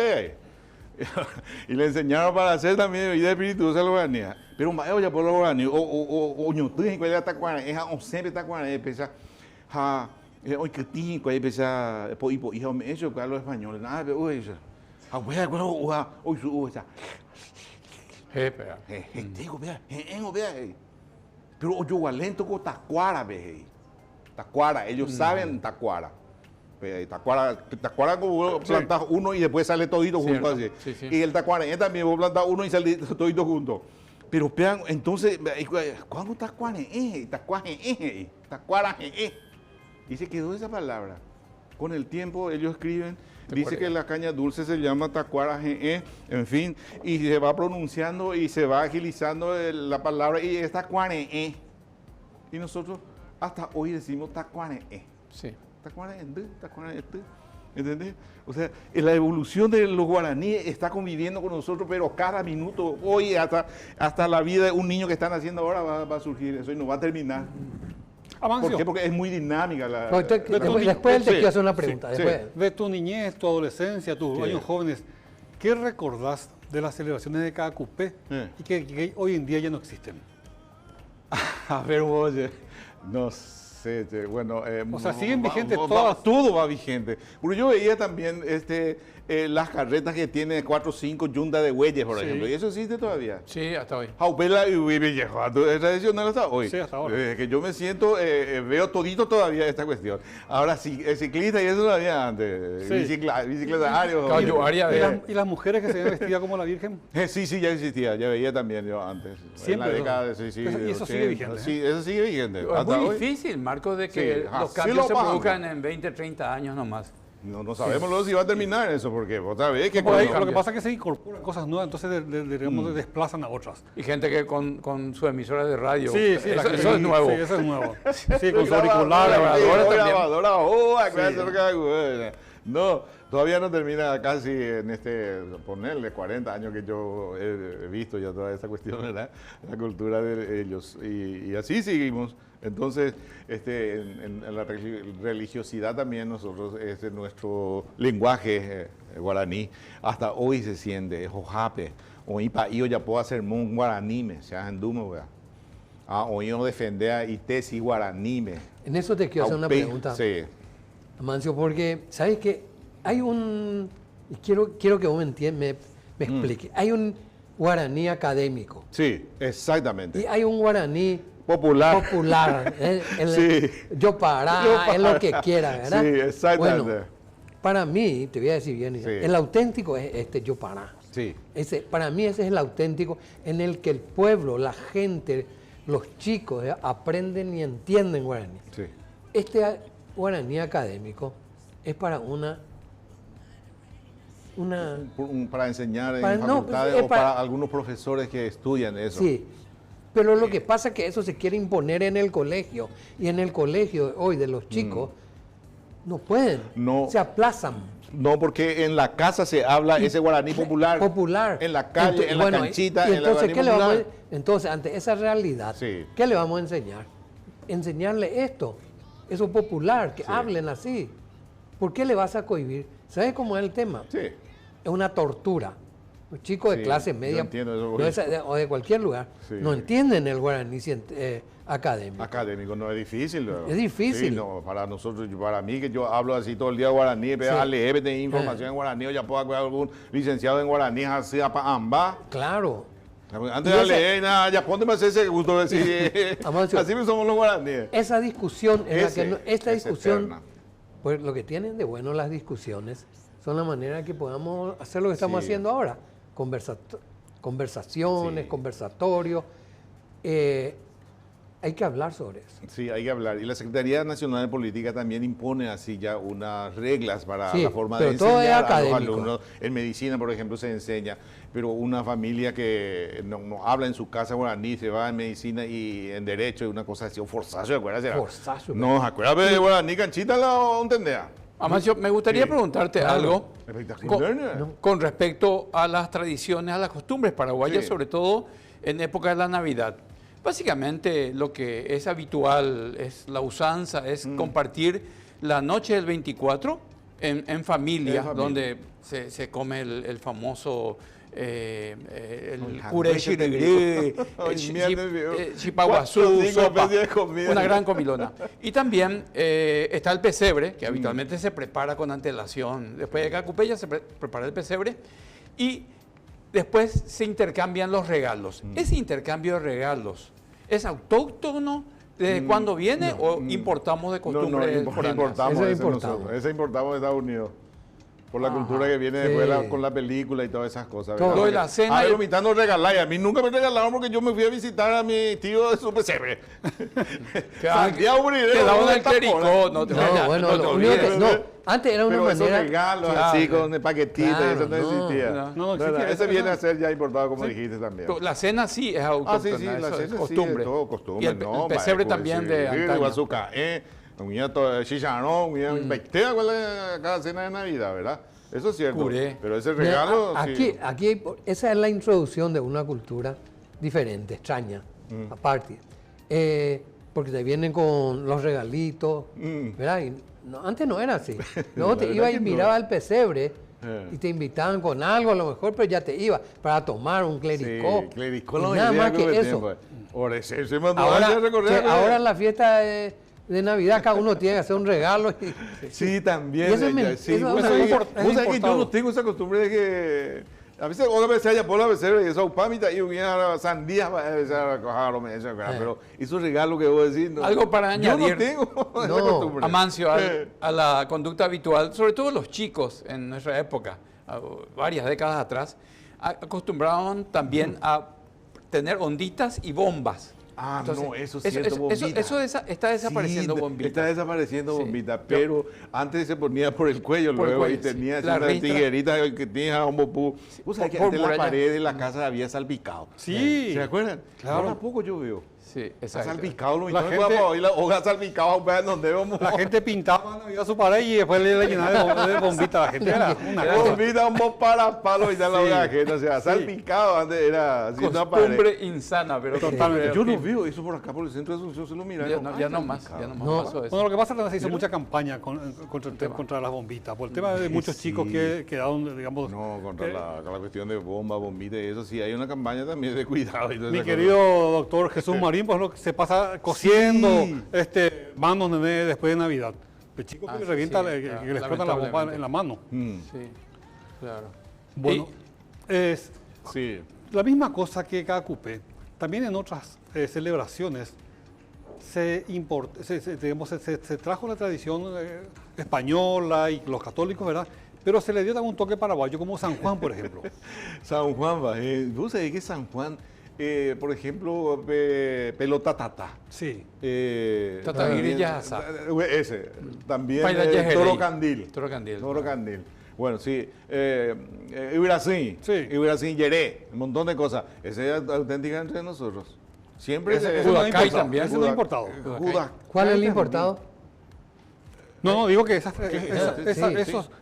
y le enseñaron para hacer también bebida de espíritu a los guaraníes. Pero más ya por los guaraníes, o ñotín, cuál era tacuara, es o siempre tacuara, pesa, hoy que tiene, cuál pesa, po hijo me hecho con los españoles, nada, pero uy, hoy su esa. Espera. Digo, vea, pero yo gualento con tacuara, ve. Tacuara, ellos saben tacuara. Tacuara como vos plantás uno y después sale todito junto así. Sí, sí. Y el tacuara también vos plantás uno y sale todito junto. Pero vean, entonces, ¿cuándo tacuara tacuara y se quedó esa palabra. Con el tiempo ellos escriben, dice que la caña dulce se llama tacuara, en fin, y se va pronunciando y se va agilizando la palabra y es tacuara, y nosotros hasta hoy decimos tacuara. Sí. ¿Entendés? O sea, la evolución de los guaraníes está conviviendo con nosotros, pero cada minuto, hoy hasta la vida de un niño que están haciendo ahora va a surgir eso y no va a terminar. Amancio, ¿Por qué? Porque es muy dinámica la... Después él te quiero hacer una pregunta. Sí, después. de tu niñez, tu adolescencia, tus Sí. años jóvenes, ¿qué recordás de las celebraciones de Caacupé y que hoy en día ya no existen? A ver, oye, no sé, bueno... O sea, siguen vigentes todas. todas. Todo va vigente. Porque yo veía también las carretas que tiene 4 o 5 yuntas de bueyes, por Sí. ejemplo, y eso existe todavía. Sí, hasta hoy. Jaupela y Villejo, es tradicional hasta hoy. Sí, hasta ahora. Desde que yo me siento, veo todito todavía esta cuestión. Ahora sí, ciclista y eso todavía antes. Sí. Bicicletario. Caballo, área, ¿Y las mujeres que se ven vestidas como la Virgen? Sí, ya existía, ya veía también yo antes. Siempre, en la ¿no? década de sí, Y eso sigue 80. vigente, ¿eh? Sí, eso sigue vigente. Es Hasta muy hoy. difícil, Marcos, de que Sí, los así cambios lo se pasa. produzcan en 20, 30 años nomás. No sabemos luego si va a terminar eso, porque otra vez que Por ahí, cuando- lo que pasa es que se incorporan cosas nuevas, entonces digamos, desplazan a otras. Y gente que con su emisora de radio. Sí, eso es nuevo. Sí, eso es nuevo. Sí, con su auricular, la verdad. grabadora también. No, todavía no termina casi en ponerle 40 años que yo he visto ya toda esta cuestión, ¿verdad? La cultura de ellos. Y así seguimos. Entonces, en la religiosidad también nosotros, nuestro lenguaje guaraní, hasta hoy se siente, es jojape, o ipaío ya puedo hacer un guaranime, se hacen dumo, ¿verdad? O yo defender y tesis guaranime. En eso te quiero hacer una pregunta, Sí. Amancio, porque sabes que hay un, y quiero que vos me explique, hay un guaraní académico Sí, exactamente. y hay un guaraní Popular. Sí. Yopará, es lo que quiera, ¿verdad? Sí, exactamente. Bueno, para mí, te voy a decir bien, Sí. el auténtico es Yopará. Sí. Para mí ese es el auténtico en el que el pueblo, la gente, los chicos aprenden y entienden guaraní. Sí. Este guaraní académico es para Para enseñar Para- en no, facultades pues, o para algunos profesores que estudian eso. Sí, pero lo que pasa es que eso se quiere imponer en el colegio y en el colegio hoy de los chicos no pueden, No. se aplazan. No, porque en la casa se habla ese guaraní popular. Popular. En la calle, en la Bueno, canchita, y en la entonces, guaraní popular. entonces, ante esa realidad, Sí. ¿qué le vamos a enseñar? Enseñarle esto, eso popular, que Sí. hablen así. ¿Por qué le vas a cohibir? ¿Sabes cómo es el tema? Sí. Es una tortura. Los chicos de Sí, clase yo media entiendo eso. o de cualquier lugar Sí. no entienden el guaraní académico. Académico no es difícil. ¿no? Es difícil. Sí, no, para nosotros, para mí que yo hablo así todo el día guaraní, pero a leer, tener información en guaraní, o ya puedo acudir a algún licenciado en guaraní, así a ambas. Claro. Antes Y de esa- leer, nada, ya ponte más ese gusto de decir. Amancio. Así somos los guaraníes. Esa discusión, esta Es discusión, eterna. pues lo que tienen de bueno las discusiones son la manera que podamos hacer lo que estamos Sí. haciendo ahora. Conversaciones, Sí. conversatorios. Hay que hablar sobre eso. Sí, hay que hablar. Y la Secretaría Nacional de Política también impone así ya unas reglas para Sí, la forma de pero todo es enseñar a los académico. alumnos. En medicina, por ejemplo, se enseña, pero una familia que no habla en su casa guaraní, se va en medicina y en derecho, es una cosa así, o forzazo, ¿acuerdas? Forzazo, No, acuérdate de guaraní, canchita, la entendés. Amancio, me gustaría Sí. preguntarte Claro. algo Espectacular. con respecto a las tradiciones, a las costumbres paraguayas, Sí. sobre todo en época de la Navidad. Básicamente lo que es habitual, es la usanza, es compartir la noche del 24 en familia, donde se come el famoso el curé shirigrí, chipaguazú, 4 o 5 sopa, especies de comida. una gran comilona. Y también está el pesebre, que habitualmente se prepara con antelación. Después de cada cupeya se prepara el pesebre y después se intercambian los regalos. ¿Ese intercambio de regalos es autóctono? ¿Desde cuándo viene o importamos de costumbres foráneas? importamos Eso ese importamos. nosotros. Ese importamos de Estados Unidos. Por la Ajá. cultura que viene Sí. después con la película y todas esas cosas. Todo. ¿verdad? Lo de la cena A y- ver, mitad nos regalaron. A mí nunca me regalaron porque yo me fui a visitar a mi tío de su pesebre. Santiago Uribe. Te daban ¿dónde el está clericó, Pola? no te No, vayas, bueno, no te lo único que- olvides. no, antes era una Pero esos manera... regalos Claro. así con paquetitos y eso no Claro, no. existía. No existía. Ese Eso viene no. a ser ya importado, como dijiste también. La cena sí es autóctona, Sí, la eso cena es sí, costumbre. es todo costumbre. Y el, no, el pesebre maestro, también sí, de antaño. azúcar, chicharrón, vectea con cada cena de Navidad, ¿verdad? Eso es cierto. Curé. Pero ese regalo, sí. Esa es la introducción de una cultura diferente, extraña, aparte. Porque te vienen con los regalitos, ¿verdad? Y antes no era así. Luego La te verdad ibas y que no. mirabas al pesebre Eh. y te invitaban con algo, a lo mejor, pero ya te ibas para tomar un clericó. Sí, clericó y la nada mayoría más que del eso. tiempo. Ahora, se mandó Ahora, a recorrer. ahora en la fiesta de Navidad cada uno tiene que hacer un regalo. Sí, también. Y eso es sí, eso vos es sabés que- es vos sabés que yo importado. no tengo esa costumbre de que... A veces otra vez haya por la becerra y eso upamita y hubiera sandías pero hizo regalo que vos decís. No, Algo para yo añadir. no tengo esa No. costumbre. Amancio, a la conducta habitual, sobre todo los chicos en nuestra época, varias décadas atrás, acostumbraban también a tener onditas y bombas. Ah, Entonces, no, eso es cierto, bombita. Está desapareciendo Sí, bombita. Está desapareciendo Sí. bombita, pero antes se ponía por el cuello Por el luego cuello, y tenía sí. esa La ristra. tiguerita que tenía un bopú. Vos sabés que por antes la muralla. pared de la casa había salpicado. Sí. ¿Se acuerdan? Claro. Ahora poco yo veo. Sí, Está exacto. salpicado, lo La mismo gente- para oír la hoja salpicada, vean dónde vamos. La gente pintaba Navidad su pared y después le llenaba de bombita. La gente era una cosa. Bombita, un para palo y ya la hoja ajena. O sea, salpicado antes era así una pared. Costumbre insana, pero Totalmente. Yo no veo eso por acá, por el centro de Asunción, se lo mira. Ya no más, ya no más No. pasó eso. Bueno, lo que pasa es que se hizo mucha campaña contra las bombitas, por el tema de muchos sí. chicos que quedaron, digamos... No, contra eh, la cuestión de bomba, bombita y eso sí, hay una campaña también de cuidado y todo Mi eso. querido doctor Jesús Marín, pues lo que se pasa cosiendo Sí. manos después de Navidad. El chico que Ah, le sí, revienta, sí, que claro, le explota la bomba lamentablemente. en la mano. Sí, claro. Bueno, es Sí. la misma cosa que Cacupe, también en otras celebraciones se trajo la tradición española y los católicos, ¿verdad? Pero se le dio también un toque paraguayo, como San Juan, por ejemplo. San Juan, vos sabés que San Juan, por ejemplo, pelota tata. Sí. Tata también- Grilla Asa. Ese. También Paila Yejerey. Toro Candil. Toro Candil. Toro Candil. Bueno, sí. Ibracín. Sí. Ibracín, Yeré. Un montón de cosas. Esa es auténtica entre nosotros. Siempre Ese se- no es Judacay importado, también. ese no es importado. ¿Cuál es el importado? No, digo que Sí.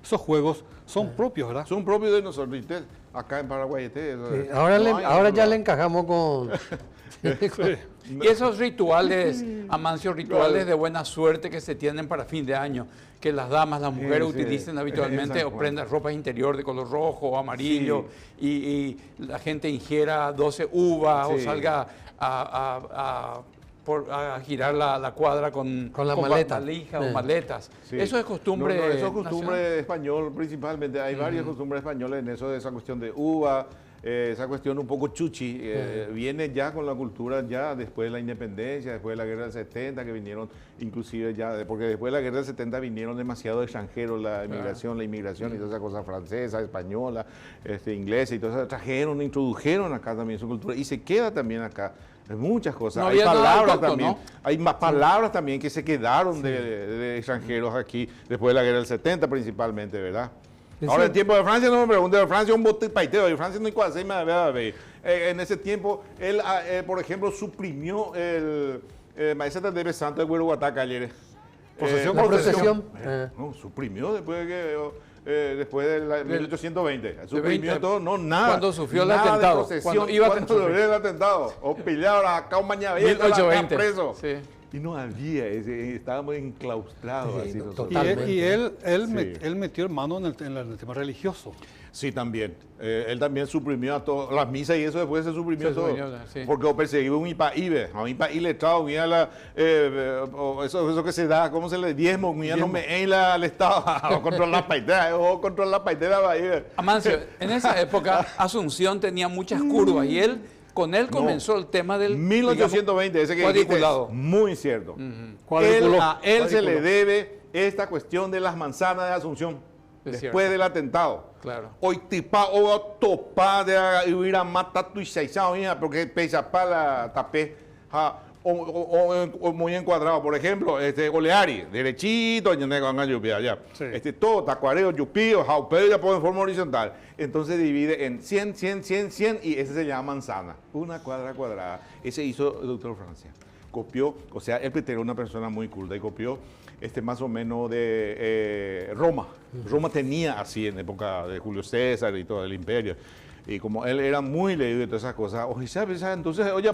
esos juegos son propios, ¿verdad? Son propios de nosotros. Y usted, acá en Paraguay, Sí, ahora ya le encajamos con... Y esos rituales, Amancio, rituales de buena suerte que se tienen para fin de año, que las damas, las mujeres Sí, utilicen en habitualmente San o Juan. prendan ropa interior de color rojo o amarillo y la gente ingiera 12 uvas o Sí. salga a girar la cuadra con la maleta. valijas o Sí. maletas. Sí. Eso es costumbre. No, eso es costumbre nacional. español principalmente. Hay varias costumbres españolas en eso, de esa cuestión de uva, esa cuestión un poco chuchi, viene ya con la cultura ya después de la independencia, después de la guerra del 70, que vinieron inclusive ya, porque después de la guerra del 70 vinieron demasiados extranjeros, la inmigración y todas esas cosas francesa, española, inglesa y todas esas, trajeron, introdujeron acá también su cultura y se queda también acá. Muchas cosas, No hay había nada palabras autóctono, también, ¿no? hay más palabras también que se quedaron de extranjeros aquí después de la guerra del 70 principalmente, ¿verdad? Ahora en tiempo de Francia no me pregunte, de Francia un bote paiteo, de Francia no hay cuál, en ese tiempo él, por ejemplo, suprimió el maestro de Santo de Hueruataca ayer. Procesión. No, suprimió después de que... después de 1820. Suprimió 20, todo, no, nada. cuando sufrió el nada de atentado, procesión, cuando iba a cuando sufrió el atentado. O pillaron acá un mañaviejo, acá 1820. preso. Sí. Y no había, estábamos enclaustrados. Sí, así no, nosotros. totalmente. Y él Sí. metió mano en el tema religioso. Sí, también. Él también suprimió a todas las misas y eso después se suprimió Se todo. suprimió, sí. Porque perseguía un IPAIBE, a un IPAILetrado, eso que se da, ¿cómo se le diezmo? No me al Estado, o controlar la paitera, o controlar la paitera. Amancio, en esa época Asunción tenía muchas curvas y con él comenzó el tema del 1820, ese que cuadriculado. dijiste, muy cierto. A él se le debe esta cuestión de las manzanas de Asunción, Es después cierto. del atentado. Claro. Hoy tipa o topa de ir a matar tu seisao, porque pesa para la tapé. O muy encuadrado, por ejemplo, Oleari, derechito, allá. Sí. Todo, tacuareo, yupío, jaupeo, ya en forma horizontal. Entonces divide en 100, 100, 100, 100 y ese se llama manzana. Una cuadra cuadrada. Ese hizo el doctor Francia. Copió, o sea, él era una persona muy culta y copió más o menos de Roma. Roma tenía así en época de Julio César y todo el imperio. Y como él era muy leído y todas esas cosas, entonces, oye,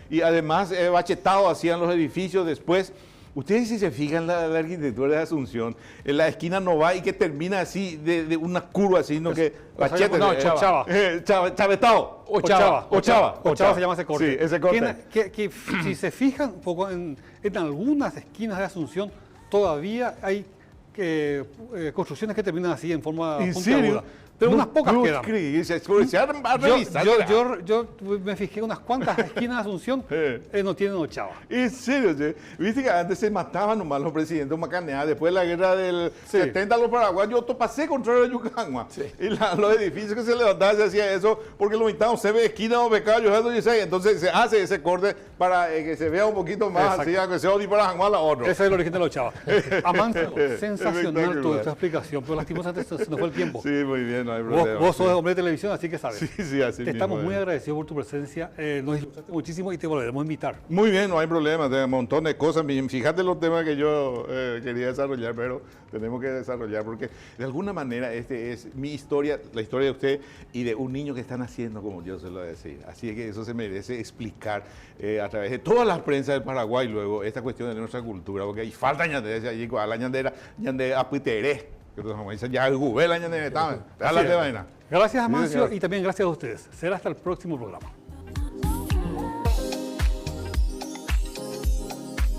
y además bachetado hacían los edificios después. Ustedes si se fijan la arquitectura de Asunción, en la esquina no va y que termina así, de una curva así, no que bachete. No, Ochava. Chavetao. Ochava se llama ese corte. Sí, ese corte. Que si se fijan un poco en algunas esquinas de Asunción, todavía hay construcciones que terminan así en forma ¿En puntiaguda. serio? Pero unas pocas quedan. Yo me fijé unas cuantas esquinas de Asunción no tienen Ochava. En serio, ¿sí? Viste que antes se mataban nomás los presidentes macaneados. Después de la guerra del 70, los paraguayos, yo pasé contra el Yucangua. Sí. Y los edificios que se levantaban se hacía eso porque lo invitaban, se ve esquina o becayo, entonces se hace ese corte para que se vea un poquito más así, aunque sea ni para Janguala otro. Ese es el origen de la Ochava. Amancio, sensacional Espectacular. toda esta explicación, pero lastimosamente se nos fue el tiempo. Sí, muy bien, no hay problema. Vos sos hombre de televisión, así que sabes. Sí, así Te estamos mismo, muy agradecidos por tu presencia. Nos ilustraste muchísimo y te volveremos a invitar. Muy bien, no hay problema, hay un montón de cosas. Fíjate los temas que yo quería desarrollar, pero tenemos que desarrollar porque de alguna manera es mi historia, la historia de usted y de un niño que está naciendo, como yo se lo voy a decir. Así es que eso se merece explicar a través de todas las prensas del Paraguay luego esta cuestión de nuestra cultura, porque hay falta ñandera, allí a la ñandera, ñande apiteré, que entonces ya el gubela ñandera, vaina. Gracias, Sí, Amancio, señor. y también gracias a ustedes. Será hasta el próximo programa.